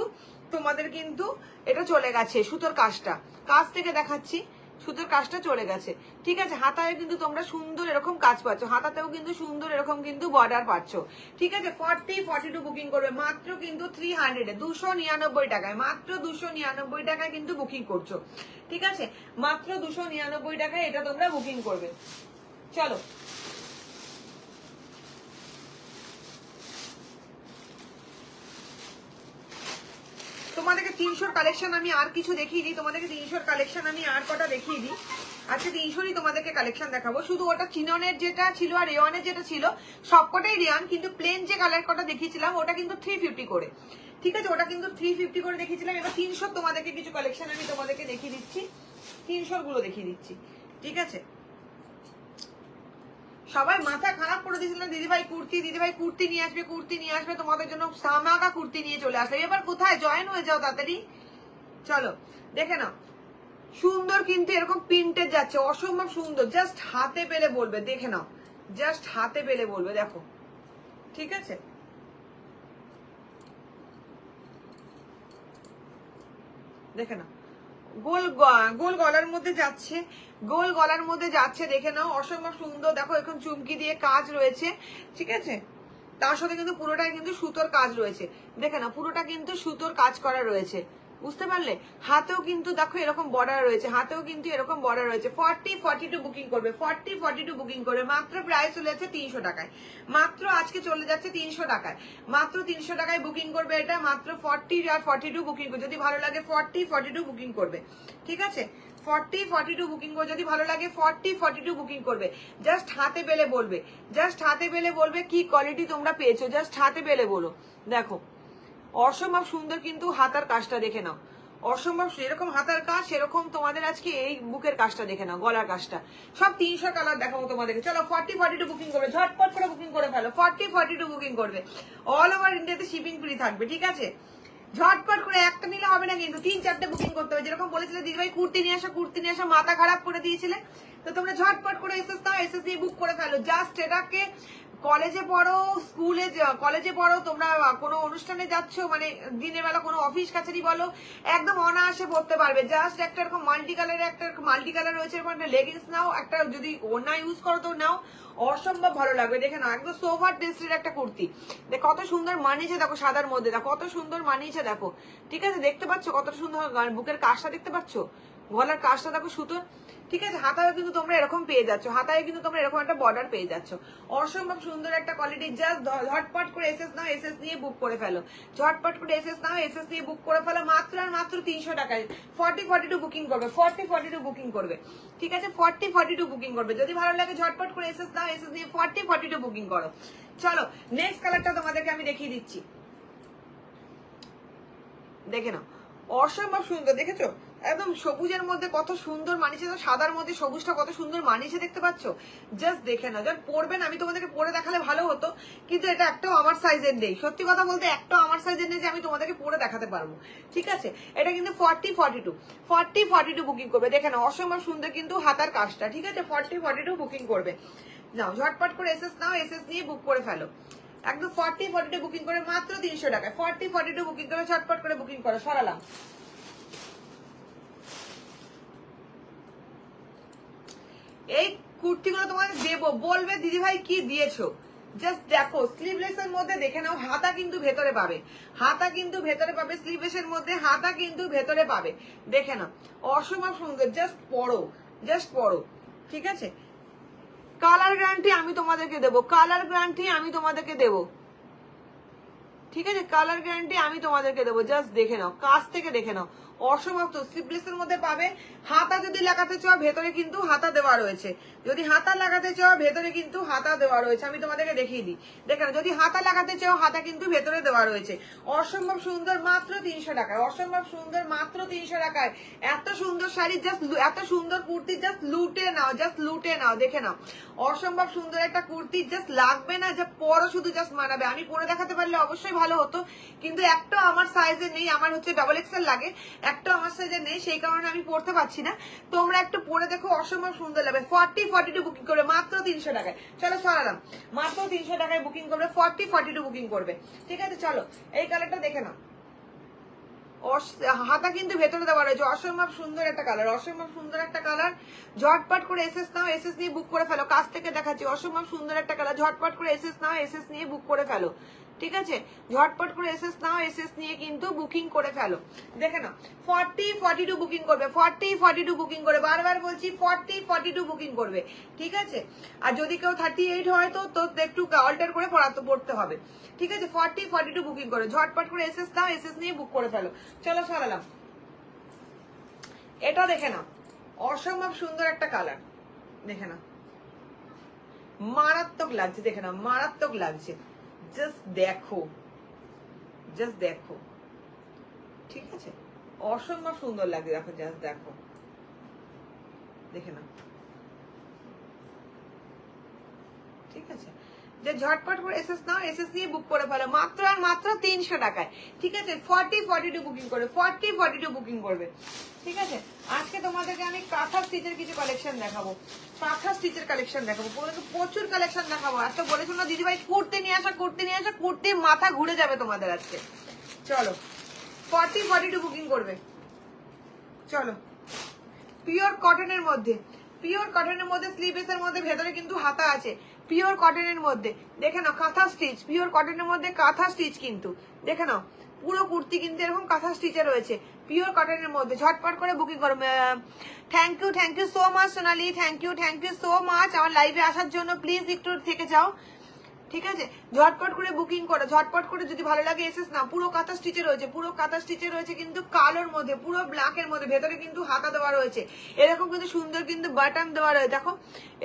তোমাদের কিন্তু এটা চলে গেছে সুতোর কাজটা। কাজ থেকে দেখাচ্ছি, সুতোর কাজটা চলে গেছে। ঠিক আছে, হাতায় কিন্তু তোমরা সুন্দর এরকম কাজ পাচ্ছ, হাতাতেও কিন্তু সুন্দর এরকম কিন্তু বর্ডার পাচ্ছ। ঠিক আছে, 40-42 বুকিং করবে মাত্র কিন্তু 300-এ, 299 টাকায়, মাত্র 299 টাকায় কিন্তু বুকিং করছো। ঠিক আছে, মাত্র 299 টাকায় এটা তোমরা বুকিং করবে। চলো তোমাদেরকে 300 কালেকশন আমি আর কিছু দেখিয়ে দিই, তোমাদেরকে 300 কালেকশন আমি আর কটা দেখিয়ে দিই। আজকে 300ই তোমাদেরকে কালেকশন দেখাবো। শুধু ওটা চিননের যেটা ছিল আর রেওয়ানের যেটা ছিল সবকটাই রেওয়ান, কিন্তু প্লেন যে কালার কটা দেখিয়েছিলাম ওটা কিন্তু 350 করে। ঠিক আছে, ওটা কিন্তু 350 করে দেখিয়েছিলাম। এবার 300 তোমাদেরকে কিছু কালেকশন আমি তোমাদেরকে দেখিয়ে দিচ্ছি, 300 গুলো দেখিয়ে দিচ্ছি। ঠিক আছে, সবাই মাথা খারাপ করে দিয়েছিল, দিদিভাই কুর্তি, দিদিভাই কুর্তি নিয়ে আসবে, কুর্তি নিয়ে আসবে, তোমাদের জন্য সামাকা কুর্তি নিয়ে চলে আসবে। এবার কোথায় জয়েন হয়ে যাও তাড়াতাড়ি। চলো দেখে নাও, সুন্দর কিন্তু এরকম প্রিন্টের যাচ্ছে, অসম্ভব সুন্দর। জাস্ট হাতে পেলে বলবে, দেখে নাও, জাস্ট হাতে পেলে বলবে, দেখো। ঠিক আছে, দেখে নাও, গোল গোল গলার মধ্যে যাচ্ছে, গোল গলার মধ্যে যাচ্ছে, দেখে নাও, অসম্ভব সুন্দর। দেখো এখন চুমকি দিয়ে কাজ রয়েছে। ঠিক আছে, তার সাথে কিন্তু পুরোটাই কিন্তু সুতোর কাজ রয়েছে, দেখে নাও, পুরোটা কিন্তু সুতোর কাজ করা রয়েছে, বুঝতে পারলে? হাতেও কিন্তু দেখো এরকম বর্ডার রয়েছে, হাতেও কিন্তু এরকম বর্ডার রয়েছে। 40-42 বুকিং করবে, 40-42 বুকিং করবে। মাত্র প্রাইস চলে যাচ্ছে 300 টাকায়, মাত্র আজকে চলে যাচ্ছে 300 টাকায়, মাত্র 300 টাকায় বুকিং করবে এটা। মাত্র 40 আর 42 বুকিং করবে, যদি ভালো লাগে 40-42 বুকিং করবে। ঠিক আছে, 40-42 বুকিং করবে, যদি ভালো লাগে 40-42 বুকিং করবে। জাস্ট হাতে পেলে বলবে, জাস্ট হাতে পেলে বলবে কি কোয়ালিটি তোমরা পেয়েছো, জাস্ট হাতে পেলে বলো। দেখো অসম্ভব সুন্দর কিন্তু হাতার কাজটা দেখে নাও, অসম্ভব এরকম হাতার কাজ, সেরকম তোমাদের আজকে এই বুকের কাজটা দেখে নাও, গলার কাজটা। সব 300 কালার দেখাবো তোমাদেরকে। চলো 40-42 বুকিং করবে, ঝটপট করে বুকিং করে ফেলো। 40-42 বুকিং করবে, অল ওভার ইন্ডিয়াতে শিপিং ফ্রি থাকবে। ঠিক আছে, ঝটপট করে একটা নিলে হবে না কিন্তু 3-4টে বুকিং করতে হবে। যেরকম বলেছিলে দিদিভাই কুর্তি নিয়ে আসো, কুর্তি নিয়ে আসো, মাথা খারাপ করে দিয়েছিলে, তো তোমরা ঝটপট করে এসএস নাও, এসএস দিয়ে বুক করে ফেলো। জাস্ট এটাকে কলেজে পড়ো, স্কুলে কলেজে পড়ো, তোমরা কোনো অনুষ্ঠানে যাচ্ছ, মানে দিনের বেলা কোনো অফিস কাছারি বলো, একদম অনায়াসে পড়তে পারবে। জাস্ট একটা এরকম মাল্টি কালার রয়েছে, এরকম একটা লেগিংস নাও, একটা যদি ওড়না ইউজ করো তো নাও, অসম্ভব ভালো লাগবে। দেখে নাও, একদম সোভার টেস্টের একটা কুর্তি, দেখ কত সুন্দর মানিয়েছে, দেখো সাদার মধ্যে, দেখো কত সুন্দর মানিয়েছে, দেখো ঠিক আছে, দেখতে পাচ্ছ কত সুন্দর বুকের কাজটা দেখতে পাচ্ছ, গলার কাজটা দেখো সুতোর, ঠিক আছে। হাতায় কিন্তু তোমরা এরকম পেয়ে যাচ্ছ, হাতায় কিন্তু তোমরা এরকম একটা বর্ডার পেয়ে যাচ্ছ, অসম্ভব সুন্দর একটা কোয়ালিটি। জাস্ট ঝটপট করে এসএস নাও, এসএস নিয়ে বুক করে ফেলো, ঝটপট করে এসএস নাও, এসএস নিয়ে বুক করে ফেলো, মাত্র আর মাত্র 300 টাকায় 40-42 বুকিং করবে, 40-42 বুকিং করবে, ঠিক আছে, 40-42 বুকিং করবে। যদি ভালো লাগে ঝটপট করে এসএস নাও, এসএস নিয়ে 40-42 বুকিং করো। চলো নেক্সট কালারটা তোমাদেরকে আমি দেখিয়ে দিচ্ছি, দেখে নাও, অসম্ভব সুন্দর, দেখেছো একদম সবুজের মধ্যে কত সুন্দর মানিয়েছে, তো সাদার মধ্যে সবুজটা কত সুন্দর মানিয়েছে, দেখতে পাচ্ছ, জাস্ট দেখে না, যখন পরবেন আমি তোমাদেরকে পরে দেখালে ভালো হতো, কিন্তু এটা একটাও আমার সাইজের নেই, সত্যি কথা বলতে একটাও আমার সাইজের নেই যে আমি তোমাদেরকে পরে দেখাতে পারবো, ঠিক আছে। এটা কিন্তু 40-42 বুকিং করবে, দেখে না, অসম্ভব সুন্দর কিন্তু হাতার কাজটা, ঠিক আছে, 40-42 বুকিং করবে। নাও ঝটপট করে এসএস নাও, এসএস নিয়ে বুক করে ফেলো, একদম 40-42 বুকিং করে মাত্র 300 টাকায়, 40-42 বুকিং করে ঝটপট করে বুকিং করো। সরালাম, এই কুর্তিগুলো তোমাকে দেবো, বলবে দিদি ভাই কি দিয়েছো, জাস্ট দেখো স্লিভলেস এর মধ্যে, দেখে নাও হাতা কিন্তু ভেতরে পাবে, হাতা কিন্তু ভেতরে পাবে, স্লিভলেস এর মধ্যে হাতা কিন্তু ভেতরে পাবে, দেখে নাও অসম্ভব সুন্দর, জাস্ট পরো, জাস্ট পরো, ঠিক আছে। কালার গ্যারান্টি আমি তোমাদেরকে দেবো, কালার গ্যারান্টি আমি তোমাদেরকে দেবো, ঠিক আছে, কালার গ্যারান্টি আমি তোমাদেরকে দেবো, জাস্ট দেখে নাও, কাছ থেকে দেখে নাও, অসম্ভব। তো স্লিভলেস এর মধ্যে পাবে, হাতা যদি লাগাতে চাও ভেতরে কিন্তু হাতা দেওয়া রয়েছে, যদি হাতা লাগাতে চাও ভেতরে কিন্তু হাতা দেওয়া রয়েছে, আমি তোমাদেরকে দেখিয়ে দিই, দেখে নাও, যদি হাতা লাগাতে চাও হাতা কিন্তু ভেতরে দেওয়া রয়েছে, অসম্ভব সুন্দর, মাত্র 300 টাকায়, অসম্ভব সুন্দর, মাত্র 300 টাকায়, এত সুন্দর শাড়ি, জাস্ট এত সুন্দর কুর্তি, জাস্ট লুটে নাও, জাস্ট লুটে নাও, দেখে নাও অসম্ভব সুন্দর একটা কুর্তি, জাস্ট লাগবে না, যা পরো শুধু জাস্ট মানাবে। আমি পরে দেখাতে পারলে অবশ্যই ভালো হতো, কিন্তু একটা আমার সাইজে নেই, আমার হচ্ছে ডাবল এক্সেল লাগে, একটা আমার সাইজে নেই, সেই কারণে আমি পরতে পারছি না, তোমরা একটু পরে দেখো, অসম্ভব সুন্দর লাগবে। 40-42 বুকিং করবে মাত্র 300 টাকায়, চলো সরালাম, মাত্র 300 টাকায় বুকিং করবে, 40-42 বুকিং করবে, ঠিক আছে। চলো এই কালারটা দেখে নাও, হাতা কিন্তু ভেতরে দেওয়া রয়েছে, অসম্ভব সুন্দর একটা কালার, অসম্ভব সুন্দর একটা কালার, ঝটপট করে এসএস নাও, এসএস নিয়ে বুক করে ফেলো, কাছ থেকে দেখাচ্ছি, অসম্ভব সুন্দর একটা কালার, ঝটপট করে এসএস নাও, এসএস নিয়ে বুক করে ফেলো, ঠিক আছে, ঝটপট করে এসএস নাও, এসএস নিয়ে কিন্তু বুকিং করে ফেলো, দেখে নাও 40-42 বুকিং করবে, 40-42 বুকিং করে, বারবার বলছি 40-42 বুকিং করবে, ঠিক আছে। আর যদি কেউ 38 হয় তো একটু অল্টার করে পড়তে হবে, ঠিক আছে। 40-42 বুকিং করে, ঝটপট করে এসএস নাও, এসএস নিয়ে বুক করে ফেলো, চলো সরালাম। এটা দেখে নাও, অসম্ভব সুন্দর একটা কালার, দেখে নাও মারাত্মক লাগছে, দেখে নাও মারাত্মক লাগছে, জাস্ট দেখো, জাস্ট দেখো, ঠিক আছে, অসম্ভব সুন্দর লাগে, দেখো জাস্ট দেখো, দেখে নাও, ঠিক আছে। যে ঝটপট করে এসএস নাও, এসএস নিয়ে বুক করে ফেলো, মাত্র আর মাত্র 300 টাকায়, ঠিক আছে। 40-42 বুকিং করে, 40-42 বুকিং করবে, ঠিক আছে। আজকে তোমাদেরকে আমি কাঁথা স্টিচের কিছু কালেকশন দেখাবো, কাঁথা স্টিচের কালেকশন দেখাবো, প্রচুর কালেকশন দেখাবো। এত বলেছো না দিদিভাই কুর্তি নিয়ে আসা, কুর্তি নিয়ে আসা, কুর্তির মাথা ঘুরে যাবে তোমাদের আজকে। চলো 40-42 বুকিং করবে, চলো। পিওর কটনের মধ্যে, পিওর কটনের মধ্যে, স্লিভলেসের মধ্যে, ভেতরে কিন্তু হাতা আছে, পিওর কটনের মধ্যে, দেখে নাও কাঁথা স্টিচ, পিওর কটনের মধ্যে কাঁথা স্টিচ, কিন্তু দেখে নাও পুরো কুর্তি কিন্তু এরকম কাঁথা স্টিচে রয়েছে, পিওর কটনের মধ্যে, ঝটপট করে বুকিং করো। Thank you so much Sonali, thank you so much আমার লাইভে আসার জন্য, প্লিজ একটু থেকে যাও, ঠিক আছে। ঝটপট করে বুকিং করো, ঝটপট করে, যদি ভালো লাগে এসএস না, পুরো কাঁথা স্টিচে রয়েছে, পুরো কাঁথা স্টিচে রয়েছে, কিন্তু কালোর মধ্যে, পুরো ব্ল্যাকের মধ্যে, ভেতরে কিন্তু হাতা দেওয়া রয়েছে, এরকম কিন্তু সুন্দর কিন্তু বাটন দেওয়া রয়েছে, দেখো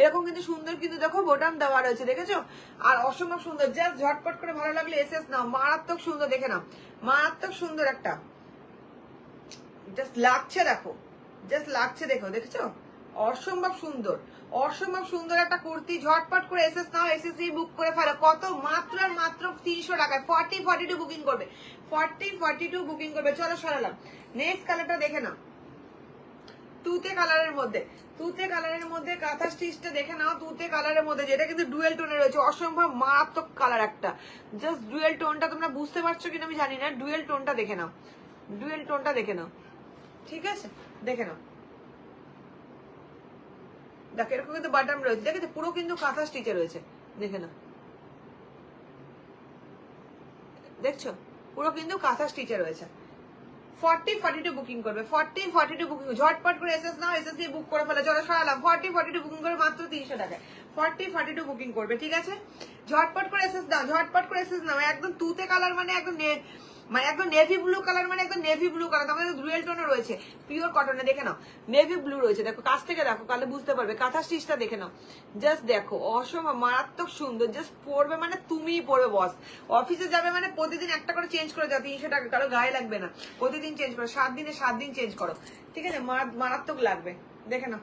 এরকম কিন্তু সুন্দর কিন্তু দেখো বোটাম দেওয়া রয়েছে, দেখেছো, আর অসম্ভব সুন্দর, জাস্ট ঝটপট করে ভালো লাগলে এসএস নাও, মারাত্মক সুন্দর, দেখে নাও মারাত্মক সুন্দর একটা, জাস্ট লাগছে, দেখো জাস্ট লাগছে, দেখো দেখেছো, অসম্ভব সুন্দর, অসম্ভব সুন্দর একটা কুর্তি, ঝটপট করে এসএস নাও, এসএস দিয়ে বুক করে ফেলো, কত মাত্র আর মাত্র 300 টাকায়, 40-42 বুকিং করবে, 40-42 বুকিং করবে, চলো সরালাম। নেক্সট কালারটা দেখে নাও, তুতে কালারের মধ্যে, তুতে কালারের মধ্যে কাঁথা স্টিচটা দেখে নাও, তুতে কালারের মধ্যে, যেটা কিন্তু ডুয়েল টোনে রয়েছে, অসম্ভব মারাত্মক কালার একটা। জাস্ট ডুয়েল টোনটা তোমরা বুঝতে পারছো কিনা আমি জানি না, ডুয়েল টোনটা দেখে নাও, ডুয়েল টোনটা দেখে নাও, ঠিক আছে দেখে নাও। দেখো এরকম কিন্তু বাটাম রয়েছে, দেখেছো পুরো কিন্তু কাঁথা স্টিচে রয়েছে, দেখে নাও, দেখছো পুরো কিন্তু কাঁথা স্টিচে রয়েছে। 40-42 বুকিং করবে, 40-42 বুকিং, ঝটপট করে এসএস নাও, এসএস দিয়ে বুক করে ফেলে, চলো সরালাম। 40-42 বুকিং করে মাত্র 300 টাকায়, 40-42 বুকিং করবে, ঠিক আছে ঝটপট করে এসএস দাও, ঝটপট করে এসএস নাও। একদম তুতে কালার মানে একদম একদম নেভি ব্লু কালার, মানে একদম নেভি ব্লু কালার, আমাদের ডুয়েল টোনে রয়েছে, পিওর কটনে, দেখে নাও নেভি ব্লু রয়েছে, দেখো কাছ থেকে দেখো, কালে বুঝতে পারবে, কাঁথা স্টিচটা দেখে নাও, জাস্ট দেখো অসম্ভব মারাত্মক সুন্দর, জাস্ট পরবে মানে তুমিই পরবে বস। অফিসে যাবে মানে প্রতিদিন একটা করে চেঞ্জ করে যাও, 300 টাকা, কারো গায়ে লাগবে না, প্রতিদিন চেঞ্জ করো, 7 দিনে 7 দিন চেঞ্জ করো, ঠিক আছে মারাত্মক লাগবে, দেখে নাও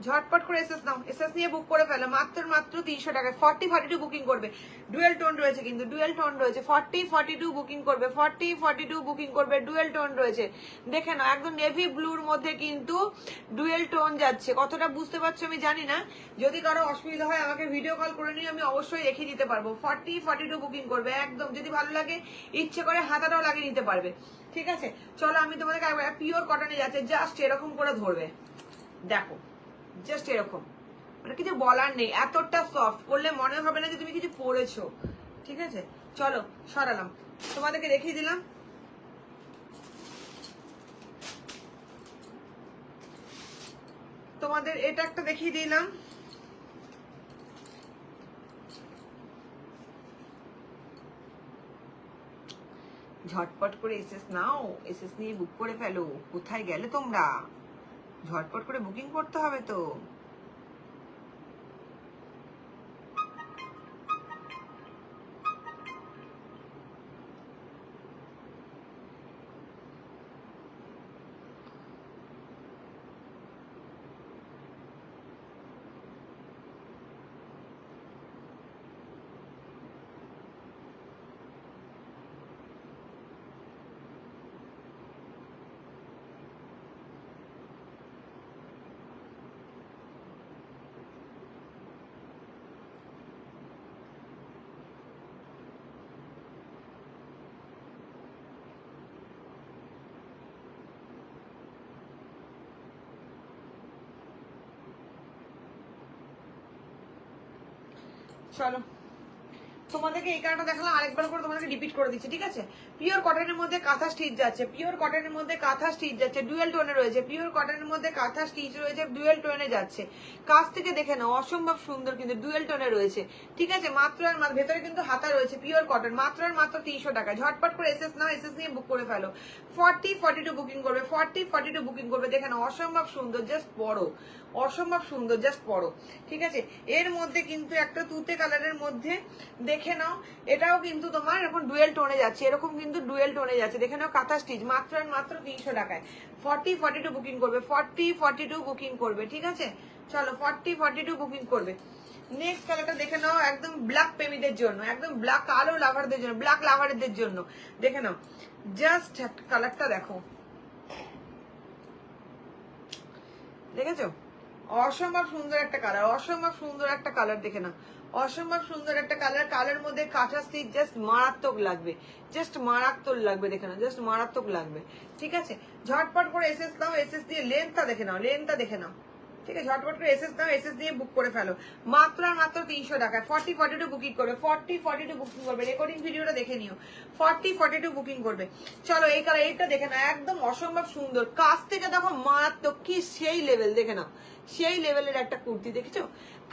ঝটপট করে এসএস নাও, এসএস নিয়ে বুক করে ফেলো, মাত্র 300 টাকায়। 40-42 বুকিং করবে, ডুয়েল টোন রয়েছে কিন্তু, ডুয়েল টোন রয়েছে, 40-42 বুকিং করবে, 40-42 বুকিং করবে, ডুয়েল টোন রয়েছে, দেখে নাও একদম নেভি ব্লুর মধ্যে কিন্তু ডুয়েল টোন যাচ্ছে, কতটা বুঝতে পারছো আমি জানি না, যদি কারো অসুবিধা হয় আমাকে ভিডিও কল করে নিয়ে আমি অবশ্যই দেখিয়ে দিতে পারবো। 40-42 বুকিং করবে, একদম যদি ভালো লাগে ইচ্ছে করে হাতাটাও লাগিয়ে নিতে পারবে, ঠিক আছে চলো আমি তোমাদেরকে পিওর কটনে যাচ্ছে, জাস্ট এরকম করে ধরবে, দেখো জাস্ট এরকম, মানে কিছু বলার নেই, এতটা সফট, করলে মনে হবে না যে তুমি কিছু পরেছো, ঠিক আছে চলো সরালাম, তোমাদেরকে দেখিয়ে দিলাম। তোমাদের এটা একটা দেখিয়ে দিলাম, ঝটপট করে এসএস নাও, এসএস নিয়ে বুক করে ফেলো, কোথায় গেলে তোমরা, ঝটপট করে বুকিং করতে হবে তো। চলো তোমাদেরকে এই কারণটা দেখালাম, আরেকবার করে তোমাদেরকে রিপিট করে দিচ্ছি, ঠিক আছে পিওর কটনের মধ্যে কাঁথা স্টিচ যাচ্ছে, পিওর কটনের মধ্যে কাঁথা স্টিচ যাচ্ছে, ডুয়েল টোনে রয়েছে, পিওর কটনের মধ্যে কাঁথা স্টিচ রয়েছে, ডুয়েল টোনে যাচ্ছে, কাছ থেকে দেখে নাও অসম্ভব সুন্দর কিন্তু ডুয়েল টোনে রয়েছে, ঠিক আছে মাত্র আর মাত্র, ভেতরে কিন্তু হাতা রয়েছে, পিওর কটন, মাত্র আর মাত্র 300 টাকা, ঝটপট করে এসএস নাও, এসএস নিয়ে বুক করে ফেলো। 40-42 বুকিং করবে, 40-42 বুকিং করবে, দেখে নাও অসম্ভব সুন্দর, জাস্ট বড়, অসম্ভব সুন্দর, জাস্ট বড়, ঠিক আছে এর মধ্যে কিন্তু একটা তুতে কালারের মধ্যে দেখে নাও, এটাও কিন্তু তোমার এখন ডুয়েল টোনে যাচ্ছে, এরকম কিন্তু ডুয়েল টোনে যাচ্ছে, দেখে নাও কাঁথা স্টিচ, মাত্র আর মাত্র 300 টাকায়। 40-42 বুকিং করবে, 40-42 বুকিং করবে, ঠিক আছে চলো 40-42 বুকিং করবে। নেক্সট কালারটা দেখে নাও, একদম ব্ল্যাক প্রেমীদের জন্য, একদম ব্ল্যাক কালো লাভারদের জন্য, ব্ল্যাক লাভারদের জন্য, দেখে নাও জাস্ট কালারটা দেখো, দেখেছো অসম্ভব সুন্দর একটা কালার, অসম্ভব সুন্দর একটা কালার, দেখে নাও অসম্ভব সুন্দর একটা কালার, কালার মধ্যে কাঁচা স্টিচ, জাস্ট মারাত্মক লাগবে, জাস্ট মারাত্মক লাগবে, দেখে নাও জাস্ট মারাত্মক লাগবে, ঠিক আছে ঝটপট করে এসএস নাও, এসএস দিয়ে লেন্থটা দেখে নাও, লেন্থটা দেখে নাও, ঠিক আছে ঝটপট করে এসএস নাও, এসএস দিয়ে বুক করে ফেলো, মাত্র আর মাত্র 300 টাকায়। 40-42 বুকিং করবে, 40-42 বুকিং করবে, রেকর্ডিং ভিডিওটা দেখে নিও, 40-42 বুকিং করবে। চলো এই কালার, এইটা দেখে নাও একদম অসম্ভব সুন্দর, কাছ থেকে দেখো মারাত্মক, কি সেই লেভেল, দেখে নাও সেই লেভেলের একটা কুর্তি, দেখেছো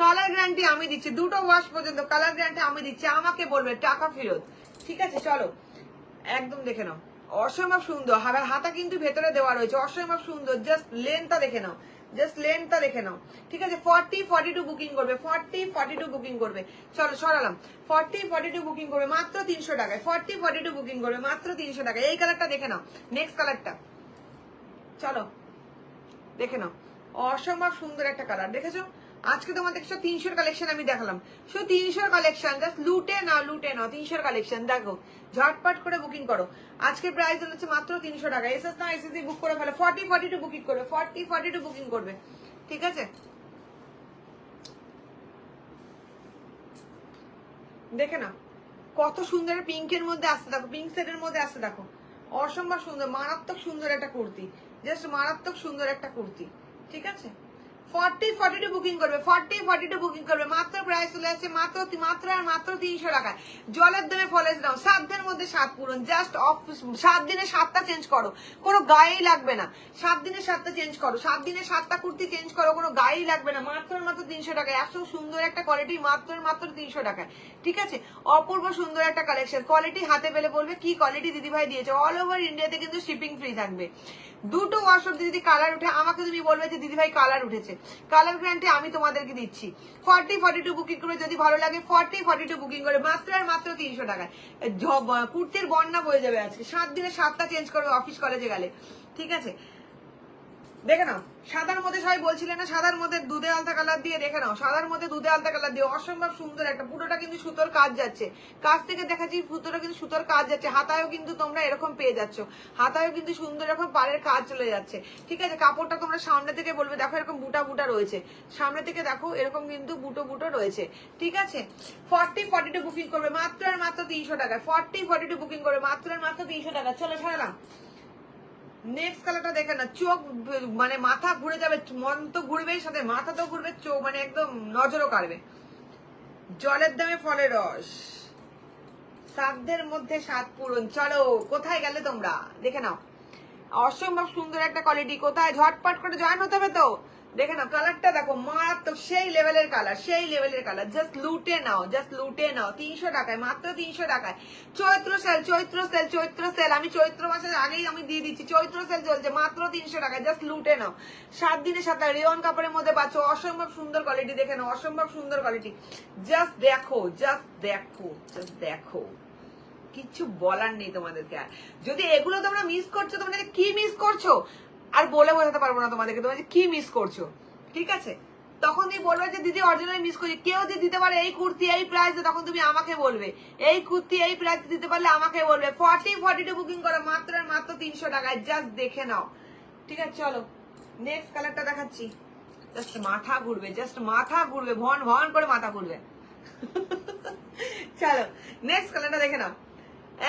কালার গ্যারান্টি আমি দিচ্ছি, দুটো ওয়াশ পর্যন্ত কালার গ্যারান্টি আমি দিচ্ছি, আমাকে বলবে টাকা ফেরত, ঠিক আছে চলো একদম দেখে নাও অসম্ভব সুন্দর, হাতা কিন্তু ভেতরে দেওয়া রয়েছে, অসম্ভব সুন্দর, জাস্ট লেন্থটা দেখে নাও, জাস্ট লেন্থটা দেখে নাও, ঠিক আছে 40-42 বুকিং করবে, 40-42 বুকিং করবে, চলো সরালাম, 40-42 বুকিং করবে মাত্র 300 টাকায়, 40-42 বুকিং করবে মাত্র 300 টাকায়। এই কালারটা দেখে নাও, নেক্সট কালারটা চলো দেখে নাও অসম্ভব সুন্দর একটা কালার, দেখেছো আজকে তোমাদের 300 কালেকশন আমি দেখালাম, শুধু 300 কালেকশন, জাস্ট লুটে নাও 300 কালেকশন দেখো, ঝটপট করে বুকিং করো। আজকে প্রাইস হচ্ছে মাত্র 300 টাকা। এসএস না এসএসসি বুক করে ফেলো, 40-42 বুকিং করবে, 40-42 বুকিং করবে, ঠিক আছে? দেখে না কত সুন্দর পিঙ্কের মধ্যে আসতে, দেখো পিঙ্ক সেটের মধ্যে আসতে, দেখো অসম্ভব সুন্দর, মারাত্মক সুন্দর একটা কুর্তি, জাস্ট মারাত্মক সুন্দর একটা কুর্তি, ঠিক আছে? 40-42 বুকিং করবে, 40-42 বুকিং করবে। মাত্র প্রাইস চলে আসছে মাত্র আর মাত্র 300 টাকায়। জলের দামে ফলেজ নাও, 7 দিনের মধ্যে 7 পূরণ, জাস্ট 7 দিনে 7টা চেঞ্জ করো, কোনো গায়েই লাগবে না। 7 দিনে 7টা চেঞ্জ করো, 7 দিনে 7টা কুর্তি চেঞ্জ করো, কোনো গায়েই লাগবে না। মাত্র 300 টাকায়, এত সুন্দর একটা কোয়ালিটি, মাত্র 300 টাকায়, ঠিক আছে? অপূর্ব সুন্দর একটা কালেকশন, কোয়ালিটি হাতে পেলে বলবে কি কোয়ালিটি দিদিভাই দিয়েছে। অল ওভার ইন্ডিয়াতে কিন্তু শিপিং ফ্রি থাকবে। দুটো ওয়াশরুম যদি কালার উঠে আমাকে তুমি বলবে যে দিদিভাই কালার উঠেছে, কালার গ্যারান্টি আমি তোমাদেরকে দিচ্ছি। 40-42 বুকিং করে, যদি ভালো লাগে 40-42 বুকিং করে মাত্র আর মাত্র 300 টাকায়। কুর্তির বন্যা বয়ে যাবে আজকে। 7 দিনে 7টা চেঞ্জ করবে অফিস কলেজে গেলে, ঠিক আছে? দেখে নাও, সাদার মধ্যে সবাই বলছিলেন না, সাদার মধ্যে দুধে আলতা কালার দিয়ে, দেখে নাও সাদার মধ্যে দুধে আলতা কালার দিয়ে অসম্ভব সুন্দর একটা, পুরোটা কিন্তু সুতোর কাজ যাচ্ছে, কাজ থেকে দেখাচ্ছি পুরোটা কিন্তু সুতোর কাজ যাচ্ছে। হাতায়ও কিন্তু তোমরা এরকম পেয়ে যাচ্ছ, হাতায়ও কিন্তু সুন্দর এরকম পাড়ের কাজ চলে যাচ্ছে, ঠিক আছে? কাপড়টা তোমরা সামনে থেকে বলবে দেখো এরকম বুটা বুটা রয়েছে, সামনে থেকে দেখো এরকম কিন্তু বুটো বুটো রয়েছে, ঠিক আছে? 40-42 বুকিং করবে মাত্র আর মাত্র 300 টাকা। 40-42 বুকিং করবে মাত্র আর মাত্র 300 টাকা। চলো সারালাম। নেক্সট কালারটা দেখে না, চোখ মানে মাথা ঘুরে যাবে, মন তো ঘুরবেই, সাথে মাথা তো ঘুরবে, চোখ মানে একদম নজরও কাড়বে। জলের দামে ফলের রস, 7 মধ্যে 7 পূরণ। চলো কোথায় গেলে তোমরা, দেখে নাও অসম্ভব সুন্দর একটা কোয়ালিটি। কোথায়, ঝটপট করে জয়েন হতে হবে তো। দেখে নাও কালারটা দেখো, মারাত্মক সেই লেভেলের কালার, সেই লেভেলের কালার, জাস্ট লুটে নাও, জাস্ট লুটে নাও। 300 টাকায়, মাত্র 300 টাকায়। চৈত্র সেল, চৈত্র সেল, চৈত্র সেল, আমি চৈত্র মাসের আগেই আমি দিয়ে দিচ্ছি, চৈত্র সেল চলছে মাত্র 300 টাকায়, জাস্ট লুটে নাও। 7 দিনে 7টা রেওয়ান কাপড়ের মধ্যে পাচ্ছ, অসম্ভব সুন্দর কোয়ালিটি, দেখে নাও অসম্ভব সুন্দর কোয়ালিটি, জাস্ট দেখো, জাস্ট দেখো, জাস্ট দেখো, কিচ্ছু বলার নেই তোমাদেরকে। আর যদি এগুলো তোমরা মিস করছো, তোমাদেরকে কি মিস করছো আর বলে বোঝাতে পারবো না তোমাদেরকে, তোমরা কি মিস করছো, ঠিক আছে? তখন তুমি বলবে যে দিদি অরিজিনাল মিস করছি। কেউ যদি দিতে পারে এই কুর্তি এই প্রাইসে, তখন তুমি আমাকে বলবে, এই কুর্তি এই প্রাইসে দিতে পারলে আমাকে বলবে। 40-42 বুকিং করো মাত্র আর মাত্র 300 টাকায়, জাস্ট দেখে নাও, ঠিক আছে? চলো নেক্সট কালারটা দেখাচ্ছি, জাস্ট মাথা ঘুরবে, জাস্ট মাথা ঘুরবে, ভন ভন করে মাথা ঘুরবে। চলো নেক্সট কালারটা দেখে নাও,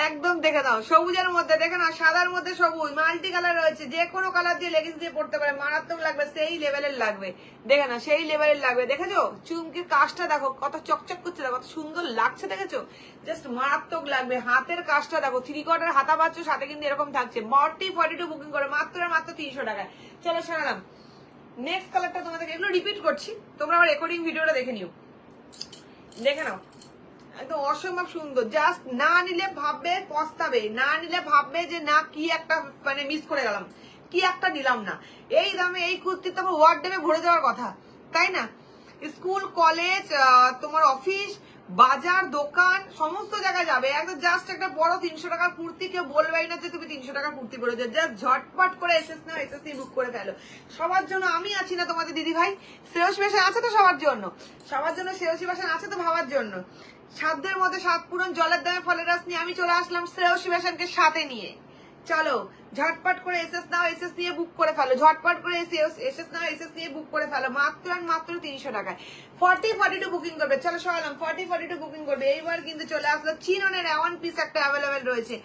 একদম দেখে নাও, সবুজের মধ্যে, দেখে নাও সাদার মধ্যে সবুজ, মাল্টি কালার রয়েছে, যে কোনো কালার দিয়ে লেগিংস দিয়ে পড়তে পারে, মারাত্মক লাগবে, সেই লেভেলের লাগবে, দেখে না সেই লেভেলের লাগবে। দেখেছো চুমকির কাজটা দেখো কত চকচক করছে, দেখো কত সুন্দর লাগছে, দেখেছো জাস্ট মারাত্মক লাগবে। হাতের কাজটা দেখো, 3/4 হাতা পাচ্ছ, সাথে কিন্তু এরকম থাকছে। 40-42 বুকিং করে মাত্র মাত্র 300 টাকায়। চলো সারালাম। নেক্সট কালারটা তোমাদের, এগুলো রিপিট করছি, তোমরা আমার রেকর্ডিং ভিডিওটা দেখে নিও, দেখে নাও একদম অসম্ভব সুন্দর। জাস্ট না নিলে ভাববে পস্তাবে, না নিলে ভাববে যে না কি একটা মানে মিস করে গেলাম, কি একটা নিলাম না। এই দামে এই কুর্তি তোমার ওয়ার্ডরোবে ভরে যাওয়ার কথা, তাই না? স্কুল কলেজ, তোমার অফিস বাজার দোকান সমস্ত জায়গায় যাবে, একদম জাস্ট একটা বড় 300 টাকার কুর্তি, কেউ বলবেই না যে তুমি 300 টাকার কুর্তি পরেছো। জাস্ট ঝটপট করে এসএস না এসএসসি বুক করে ফেলো। সবার জন্য আমি আছি না তোমাদের দিদি ভাই, শ্রেয়সী ভাষণ আছে তো সবার জন্য, সবার জন্য শ্রেয়সী ভাষণ আছে তো ভাবার জন্য। 7 মধ্যে 7 পূরণ, জলের দামে ফলের রস নিয়ে আমি চলে আসলাম শ্রেয়সী ভাষণকে সাথে নিয়ে। চলো ঝটপট করে এসএস নাও এসএস নিয়ে বুক করে ফেলো, ঝটপট করে এসএস নাও এসএস নিয়ে বুক করে ফেলো মাত্র আর মাত্র 300 টাকায়। 40-42 বুকিং করবে। চলো সরালাম, 40-42 বুকিং করবে। এইবার কিন্তু চলে আসলো চিননের ওয়ান পিস একটা অ্যাভেলেবেল রয়েছে,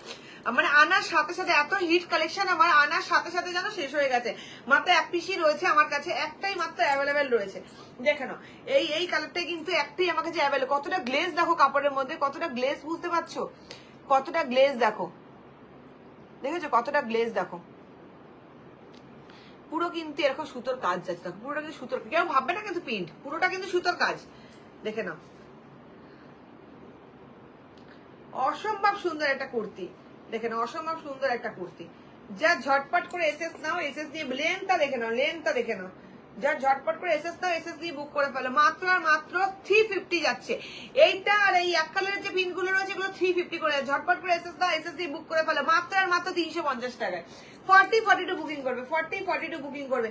মানে আনার সাথে সাথে এত হিট কালেকশন, আমার আনার সাথে সাথে যেন শেষ হয়ে গেছে। মাত্র এক পিসই রয়েছে আমার কাছে, একটাই মাত্র অ্যাভেলেবেল রয়েছে। দেখে নাও এই কালারটাই কিন্তু একটাই আমার কাছে অ্যাভেলেবেল। কতটা গ্লেজ দেখো কাপড়ের মধ্যে, কতটা গ্লেজ, বুঝতে পারছো কতটা গ্লেজ দেখো, দেখেছো কতটা গ্লেজ দেখো, পুরো কিন্তু এরকম সুতোর কাজ যাচ্ছে, দেখো পুরোটা কিন্তু সুতোর, কেউ ভাববে না কিন্তু প্রিন্ট, পুরোটা কিন্তু সুতোর কাজ। দেখে নাও অসম্ভব সুন্দর একটা কুর্তি, দেখে নাও অসম্ভব সুন্দর একটা কুর্তি। যা ঝটপট করে এসএস নাও এসএস দিয়ে, লেনটা দেখে নাও, লেনটা দেখে নাও, যা ঝটপট করে এসএস নাও এসএস দিয়ে বুক করে ফেলো মাত্র আর মাত্র 350 যাচ্ছে। এইটা আর এই এক কালারের যে পিন গুলো রয়েছে এগুলো 350 করে, ঝটপট করে এসএস নাও এসএস দিয়ে বুক করে ফেলো মাত্র আর মাত্র 350 টাকায়। 40-42 বুকিং করবে, 40-42 বুকিং করবে।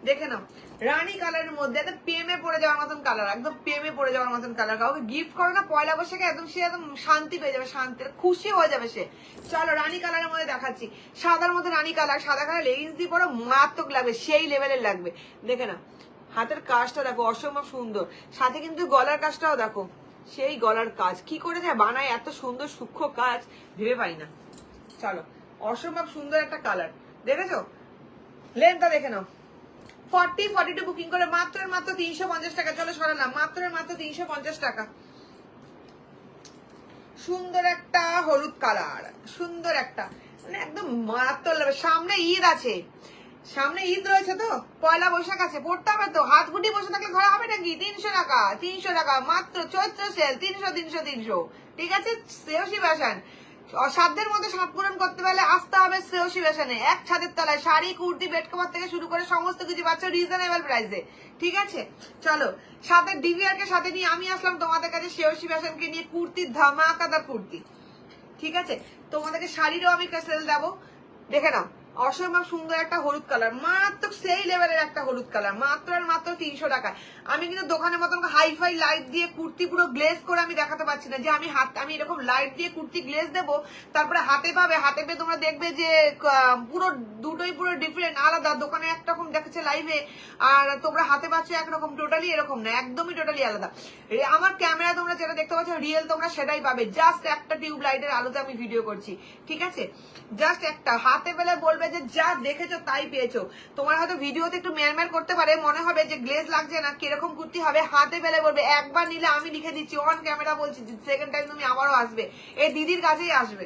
দেখে নাও রানী কালারের মধ্যে একদম প্রেমে পড়ে যাওয়ার মতন কালার, একদম প্রেমে পড়ে যাওয়ার মতন কালার। কাউকে গিফট করো না পয়লা বৈশাখে, একদম সে একদম শান্তি পেয়ে যাবে, শান্তি খুশি হয়ে যাবে সে। চলো রানী কালারের মধ্যে দেখাচ্ছি, সাদার মধ্যে রানী কালার, সাদা কালার লেগিংস দিয়ে পরো মারাত্মক লাগবে, সেই লেভেলের লাগবে। দেখে নাও হাতের কাজটা দেখো অসম্ভব সুন্দর, সাথে কিন্তু গলার কাজটাও দেখো, সেই গলার কাজ কি করে যায় বানায়, এত সুন্দর সূক্ষ্ম কাজ ভেবে পাই না। চলো অসম্ভব সুন্দর একটা কালার, দেখেছো লেনটা দেখে নাও। 40-42 বুকিং করে মাত্র 350 টাকা। চলো সরালাম, মাত্র 350 টাকা। সুন্দর একটা হলুদ কালার, সুন্দর একটা মানে একদম মারাত্মক লাগবে। সামনে ঈদ আছে, সামনে ঈদ রয়েছে তো, পয়লা বৈশাখ আছে, পড়তে হবে তো, হাত গুটি বসে থাকলে ঘরে হবে নাকি? 300 টাকা, 300 টাকা মাত্র, চৈত্র সেল 300। ঠিক আছে, শ্রেয়সী ফ্যাশন। সাধ্যের মধ্যে সাত পূরণ করতে পারলে আসতে হবে শ্রেয়সী ফ্যাশনে। এক ছাদের তলায় শাড়ি, কুর্তি, বেড কভার থেকে শুরু করে সমস্ত কিছু পাচ্ছ রিজনেবল প্রাইসে। ঠিক আছে, চলো সাথে ডিভিআর কে সাথে নিয়ে আমি আসলাম তোমাদের কাছে শ্রেয়সী ফ্যাশনকে নিয়ে, কুর্তির ধামাকাদার কুর্তি। ঠিক আছে, তোমাদেরকে শাড়িরও আমি সেল দেবো, দেখে নাও অসম্ভব সুন্দর একটা হলুদ কালার, মারাত্মক সেই লেভেলের একটা হলুদ কালার, মাত্র আর মাত্র 300 টাকায়। আমি কিন্তু দোকানের মতন হাইফাই লাইট দিয়ে কুর্তি পুরো গ্লেজ করে আমি দেখাতে পারছি না, যে আমি এরকম লাইট দিয়ে কুর্তি গ্লেজ দেবো, তারপরে হাতে পাবে, হাতে পেয়ে তোমরা দেখবে যে পুরো দুটোই পুরো ডিফারেন্ট, আলাদা। দোকানে একরকম দেখাচ্ছে লাইভে, আর তোমরা হাতে পাচ্ছ একরকম, টোটালি এরকম না, একদমই টোটালি আলাদা। আমার ক্যামেরা তোমরা যেটা দেখতে পাচ্ছ রিয়েল তোমরা সেটাই পাবে, জাস্ট একটা টিউব লাইটের আলোতে আমি ভিডিও করছি। ঠিক আছে, জাস্ট একটা হাতে পেলে বলবে যে যা দেখেছো তাই পেয়েছো। তোমার হয়তো ভিডিওতে একটু মেরমের করতে পারে, মনে হবে যে গ্লেজ লাগছে না, কিরকম কুর্তি হবে, হাতে পেলে বলবে। একবার নিলে আমি লিখে দিচ্ছি অন ক্যামেরা বলছি, সেকেন্ড টাইম তুমি আবারও আসবে, এই দিদির কাছেই আসবে।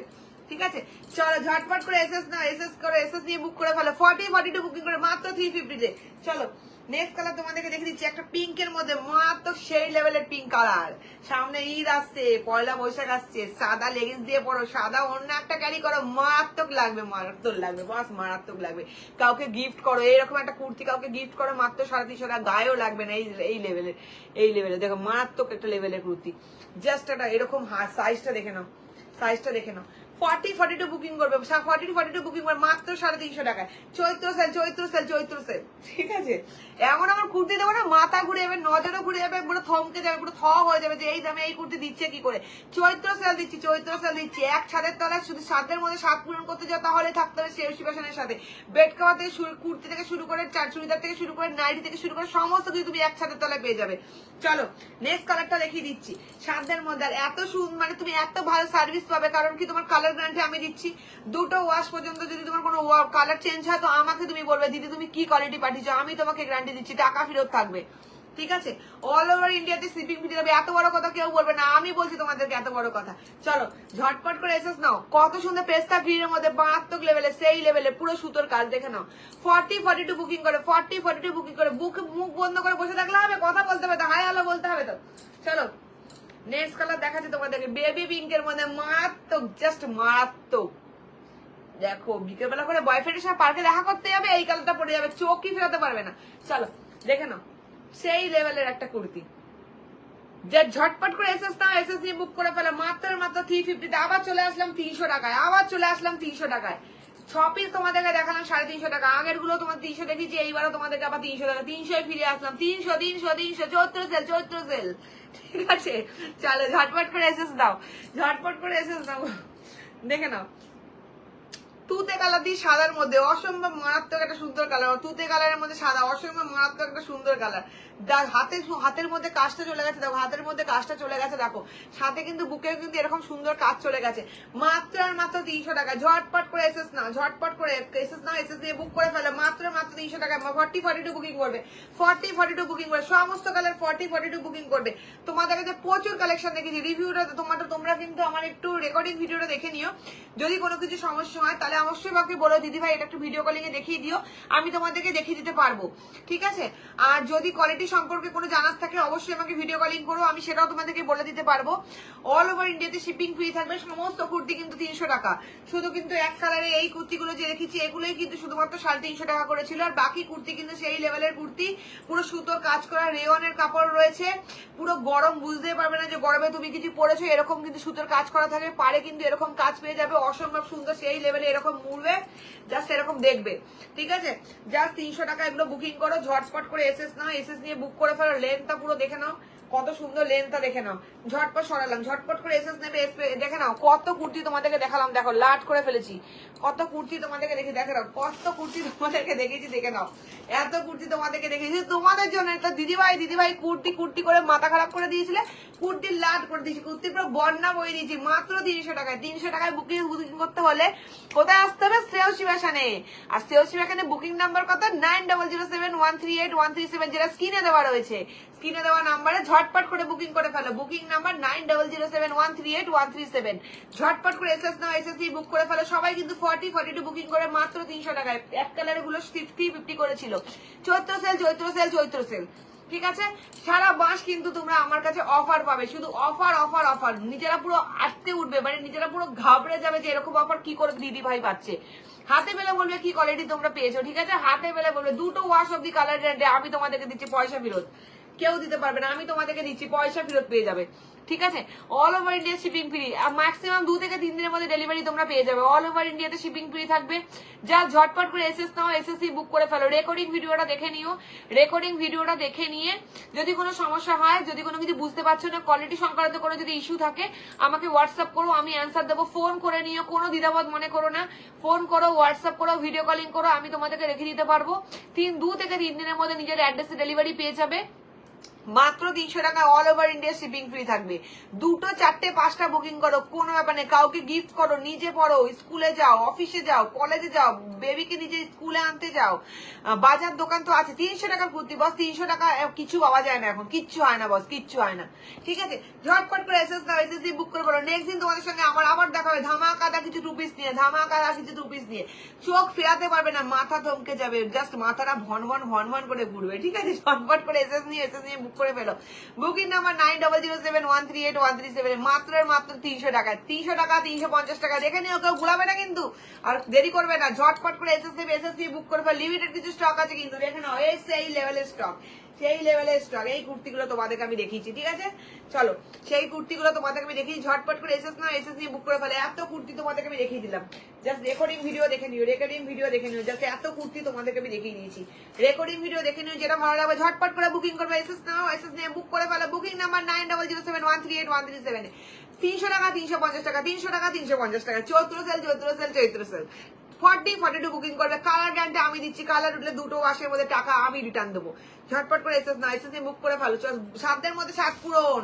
ঠিক আছে, চলো ঝটপট করে এসএস না, এসএস করে এসএস নিয়ে বুক করে ফেলো। 40-42 বুকিং করে মাত্র 350 চলো নেক্সট কালার তোমাদেরকে দেখে দিচ্ছি, একটা পিঙ্কের মধ্যে মারাত্মক সেই লেভেলের পিঙ্ক কালার। সামনে ঈদ আসছে, পয়লা বৈশাখ আসছে, সাদা লেগিংস দিয়ে পরো, সাদা অন্য একটা ক্যারি করো, মারাত্মক লাগবে, মারাত্মক লাগবে, বাস মারাত্মক লাগবে। কাউকে গিফট করো এরকম একটা কুর্তি, কাউকে গিফট করো মাত্র 350 টাকা, গায়েও লাগবে না। এই লেভেলের, এই লেভেলের দেখো মারাত্মক একটা লেভেলের কুর্তি, জাস্ট একটা এরকম সাইজটা দেখে নাও, সাইজটা দেখে নাও। 40-42 বুকিং করবে, 40-42 বুকিং করবে মাত্র 350 টাকায়। চৈত্র সেল, চৈত্র সেল, চৈত্র সেল। ঠিক আছে, এমন আমার কুর্তি দেবো না মাথা ঘুরে যাবে, নজরও ঘুরে যাবে, পুরো থমকে যাবে, পুরো থ হয়ে যাবে যে এই দামে এই কুর্তি দিচ্ছে কি করে। চৈত্র সেল দিচ্ছি, চৈত্র সেল দিচ্ছি। এক ছাদের তলায় শুধু সাতের মধ্যে সাত পূরণ করতে যাও, তাহলে থাকতে হবে শ্রেয়সী ফ্যাশনের সাথে। বেড কভার থেকে কুর্তি থেকে শুরু করে, চুড়িদার থেকে শুরু করে, নাইটি থেকে শুরু করে সমস্ত কিছু তুমি এক ছাদের তলায় পেয়ে যাবে। চলো নেক্সট কালারটা দেখিয়ে দিচ্ছি, সাতদের মধ্যে। আর এত সুন্দর, মানে তুমি এত ভালো সার্ভিস পাবে, কারণ কি তোমার কালার গ্যারান্টি আমি দিচ্ছি। দুটো ওয়াশ পর্যন্ত যদি তোমার কোনো কালার চেঞ্জ হয়, তো আমাকে তুমি বলবে দিদি তুমি কি কোয়ালিটি পাঠিয়েছো, আমি তোমাকে গ্যারান্টি দিচ্ছি, টাকা ফেরত থাকবে। ঠিক আছে, অল ওভার ইন্ডিয়াতে শিপিং ফ্রি হবে। এত বড় কথা কেউ বলবে না, আমি বলছি তোমাদেরকে এত বড় কথা। চলো ঝটপট করে এসেস নাও, কত সুন্দর পেস্তা গ্রিনের মধ্যে মারাত্মক লেভেলে, সেই লেভেলে পুরো সুতোর কাজ দেখে নাও। 40-42 বুকিং করে, 40-42 বুকিং করে। মুখ বন্ধ করে বসে থাকলে হবে, কথা বলতে হবে তো, হাই হ্যালো বলতে হবে তো। চলো নেক্সট কালার দেখাচ্ছি তোমাদেরকে, বেবি পিঙ্কের মধ্যে মারাত্মক, জাস্ট মারাত্মক। দেখো বিকেলবেলা করে বয়ফ্রেন্ডের সাথে পার্কে দেখা করতে যাবে, এই কালারটা পরে যাবে, চোখই ফেরাতে পারবে না। চলো দেখে নাও, সেই লেভেলের একটা কুর্তি, যে ঝটপট করে এসএস না, এসএস নিয়ে বুক করে ফেলে মাত্র 350। আবার চলে আসলাম 300 টাকায়, আবার চলে আসলাম 300 টাকায়। 6 পিস তোমাদেরকে দেখালাম 350 টাকা, আগের গুলো তোমার 300 দেখেছি, এইবারও তোমাদেরকে আবার 300 টাকা, 300 ফিরে আসলাম। 300 চৈত্র সেল, চৈত্র সেল। ঠিক আছে, চলো ঝটপট করে এসএস দাও, ঝটপট করে এসএস দাও। দেখে নাও তুতে কালার দিয়ে সাদার মধ্যে অসম্ভব মারাত্মক একটা সুন্দর কালার, তুতে কালারের মধ্যে সাদা, অসম্ভব মারাত্মক একটা সুন্দর কালার। হাতের মধ্যে কাজটা চলে গেছে, দেখো হাতের মধ্যে কাজটা চলে গেছে, দেখো সাথে কিন্তু বুকে কিন্তু এরকম সুন্দর কাজ চলে গেছে। মাত্র আর মাত্র 300 টাকা, ঝটপট করে এসএস না, ঝটপট করে এসএস না, এসএস দিয়ে বুক করে ফেলে মাত্র 300 টাকা। 40-42 বুকিং করবে, 40-42 বুকিং করবে, সমস্ত কালার 40-42 বুকিং করবে। তোমাদের কাছে প্রচুর কালেকশন দেখেছি, রিভিউটা তোমরা কিন্তু আমার একটু রেকর্ডিং ভিডিওটা দেখে নিও। যদি কোনো কিছু সমস্যা হয় তাহলে অবশ্যই বাকি বলো দিদি ভাই এটা একটু ভিডিও কলিং এ দেখিয়ে দিও, আমি তোমাদেরকে দেখিয়ে দিতে পারবো। ঠিক আছে, আর যদি কোয়ালিটি সম্পর্কে কোনো জানার থাকে অবশ্যই আমাকে ভিডিও কলিং করো, আমি সেটাও তোমাদেরকে বলে দিতে পারবো। অল ওভার ইন্ডিয়াতে শিপিং ফ্রি থাকবে, সমস্ত কুর্তি কিন্তু 300 টাকা। শুধু কিন্তু এক কালারে এই কুর্তিগুলো যে রেখেছি এগুলোই কিন্তু শুধুমাত্র 350 টাকা করেছিল, আর বাকি কুর্তি কিন্তু সেই লেভেলের কুর্তি, পুরো সুতোর কাজ করা রেওয়ানের কাপড় রয়েছে, পুরো গরম বুঝতেই পারবে না যে গরমে তুমি কিছু পরেছো, এরকম কিন্তু সুতোর কাজ করা থাকবে, পারে কিন্তু এরকম কাজ পেয়ে যাবে, অসম্ভব সুন্দর সেই লেভেলে এরকম মুড়বে, জাস্ট এরকম দেখবে, ঠিক আছে? জাস্ট 300 টাকা এগুলো বুকিং করো, ঝটপট করে এসএস নাও, এসএস নিয়ে বুক করে ফেলো। লেন্থটা পুরো দেখে নাও, কত সুন্দর লেন্থটা দেখে নাও, ঝটপট সরালাম, ঝটপট করে এসএস নেবে, দেখে নাও কত কুর্তি তোমাদেরকে দেখালাম, দেখো লাট করে ফেলেছি, কত কুর্তি তোমাদেরকে দেখে দেখে নাও, কত কুর্তি তোমাদেরকে দেখেছি, দেখে নাও এত কুর্তি তোমাদেরকে দেখেছি তোমাদের জন্য। একটা দিদিভাই কুর্তি কুর্তি করে মাথা খারাপ করে দিয়েছিলে, কুর্তির লাট করে দিয়েছি, কুর্তির পুরো বন্যা বয়ে দিয়েছি মাত্র 300 টাকায়। 300 টাকায় বুকিং করতে হলে কোথায় আসতে হবে? শ্রেয়সী ফ্যাশনে। আর শ্রেয়সী ফ্যাশনে বুকিং নাম্বার কত? 9007138137, যেটা স্ক্রিনে দেওয়া রয়েছে, স্ক্রিনে দেওয়া নাম্বারে ঝটপট করে বুকিং করে ফেলো। বুকিং নাম্বার 9007138137, ঝটপট করে এসএস নাও, এসএস বুক করে ফেলো। সবাই কিন্তু 42 বুকিং করে মাত্র 300 টাকায়। এক কালারে গুলো 50 করেছিল। চৈত্র সেল, ঠিক আছে? সারা মাস কিন্তু তোমরা আমার কাছে অফার পাবে, শুধু অফার অফার অফার। নিজেরা পুরো আটতে উঠবে, মানে নিজেরা পুরো ঘাবড়ে যাবে যে এরকম অফার কি করে দিদি ভাই পাচ্ছে। হাতে পেলে বলবে কি কোয়ালিটি তোমরা পেয়েছো, ঠিক আছে? হাতে পেলে বলবে দুটো wash of the colour guarantee, আমি তোমাদেরকে দিচ্ছি পয়সা ফেরত, কেউ দিতে পারবে না, আমি তোমাদেরকে দিচ্ছি, পয়সা ফেরত পেয়ে যাবে, ঠিক আছে? All over India shipping free, maximum 2 থেকে 3 দিনের মধ্যে ডেলিভারি তোমরা পেয়ে যাবে। অল ওভার ইন্ডিয়াতে শিপিং ফ্রি থাকবে। যা ঝটপট করে এসএস নাও, এসএসসি বুক করে ফেলো। রেকর্ডিং ভিডিওটা দেখে নিও, রেকর্ডিং ভিডিওটা দেখে নিয়ে যদি কোনো সমস্যা হয়, যদি কোনো কিছু বুঝতে পারছো না, কোয়ালিটি সংক্রান্ত কোনো যদি ইস্যু থাকে, আমাকে হোয়াটসঅ্যাপ করো, আমি অ্যান্সার দেবো। ফোন করে নিও, কোনো দ্বিধাবোধ মনে করো না, ফোন করো, হোয়াটসঅ্যাপ করো, ভিডিও কলিং করো, আমি তোমাদেরকে রেখে দিতে পারবো। 2 থেকে 3 দিনের মধ্যে নিজের অ্যাড্রেসে ডেলিভারি পেয়ে যাবে। মাত্র 300 টাকা all over India shipping free থাকবে। 2, 4, 5টা বুকিং করো, কোনো ব্যাপার নেই। কাউকে গিফট করো, নিজে পড়ো, স্কুলে যাও, অফিসে যাও, কলেজে যাও, বেবিকে নিজে স্কুলে আনতে যাও, বাজার দোকান তো আছে। 300 টাকার কুর্তি বস, 300 টাকা কিছু পাওয়া যায় না এখন, কিচ্ছু হয় না বস, কিচ্ছু হয় না, ঠিক আছে? ঝটপট করে এসএস দাও, এসএস বুক করে বলো। নেক্সট দিন তোমাদের সঙ্গে আবার দেখা হবে ধামাকাদা কিছু রুপিস নিয়ে, ধামাকাদা কিছু রুপিস নিয়ে। চোখ ফেরাতে পারবে না, মাথা থমকে যাবে, জাস্ট মাথাটা ভন ভন করে ঘুরবে, ঠিক আছে? ঝটপট করে এসএস নিয়ে বুক করে ফেলো। বুকিং নাম্বার 9007138137, মাত্র 300 টাকা, 300 টাকা, 350 টাকা, দেখে নিও, কেউ ঘুরাবে না কিন্তু। আর দেরি করবে না, ঝটপট করে এসএস বুক করে ফেলো। লিমিটেড কিছু স্টক আছে কিন্তু, দেখে নাও, এই সেই লেভেলের স্টক, সেই লেভেলের স্টক। এই কুর্তিগুলো তোমাদেরকে আমি দেখিয়েছি, ঠিক আছে? চলো, সেই কুর্তিগুলো তোমাদেরকে আমি দেখিয়েছি। ঝটপট করে এসএস নাও, এসএস নিয়ে বুক করে ফেলে। এত কুর্তি তোমাদেরকে আমি দেখিয়ে দিলাম, জাস্ট রেকর্ডিং ভিডিও দেখে নিও, জাস্ট এত কুর্তি তোমাদেরকে আমি দেখিয়ে দিয়েছি। রেকর্ডিং ভিডিও দেখে নিও, যেটা ভালো লাগবে ঝটপট করে বুকিং করবে। এসএস নাও, এসএস নিয়ে বুক করে ফেলো। বুকিং নাম্বার 9007138137, 300 টাকা, 350 টাকা, 300 টাকা, 350 টাকা। চৈত্র সেল 42 বুকিং করবে। কালার গ্যারান্টি আমি দিচ্ছি, কালার উঠলে 2টো ওয়াশের মধ্যে টাকা আমি রিটার্ন দেবো। ঝটপট করে এসএস না, এসএস বুক করে ফেলো। 7 মধ্যে 7 পূরণ।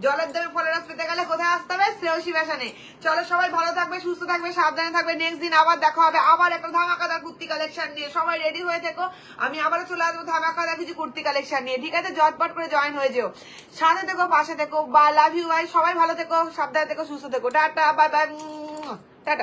জলের দামে ফলের রস পেতে গেলে কোথায় আসতে হবে? শ্রেয়সী ফ্যাশনে। চলো, সবাই ভালো থাকবে, সুস্থ থাকবে, সাবধানে থাকবে। নেক্সট দিন আবার দেখা হবে, আবার একটা ধামাকাদার কুর্তি কালেকশন নিয়ে। সবাই রেডি হয়ে থেকো, আমি আবারও চলে আসবো ধামাকাদার কিছু কুর্তি কালেকশন নিয়ে, ঠিক আছে? ঝটপট করে জয়েন হয়ে যেও, সাথে থেকো, পাশে থেকো। বা লাভ ইউ ভাই, সবাই ভালো থেকো, সাবধানে থেকো, সুস্থ থেকো। Tata, bye bye, tata.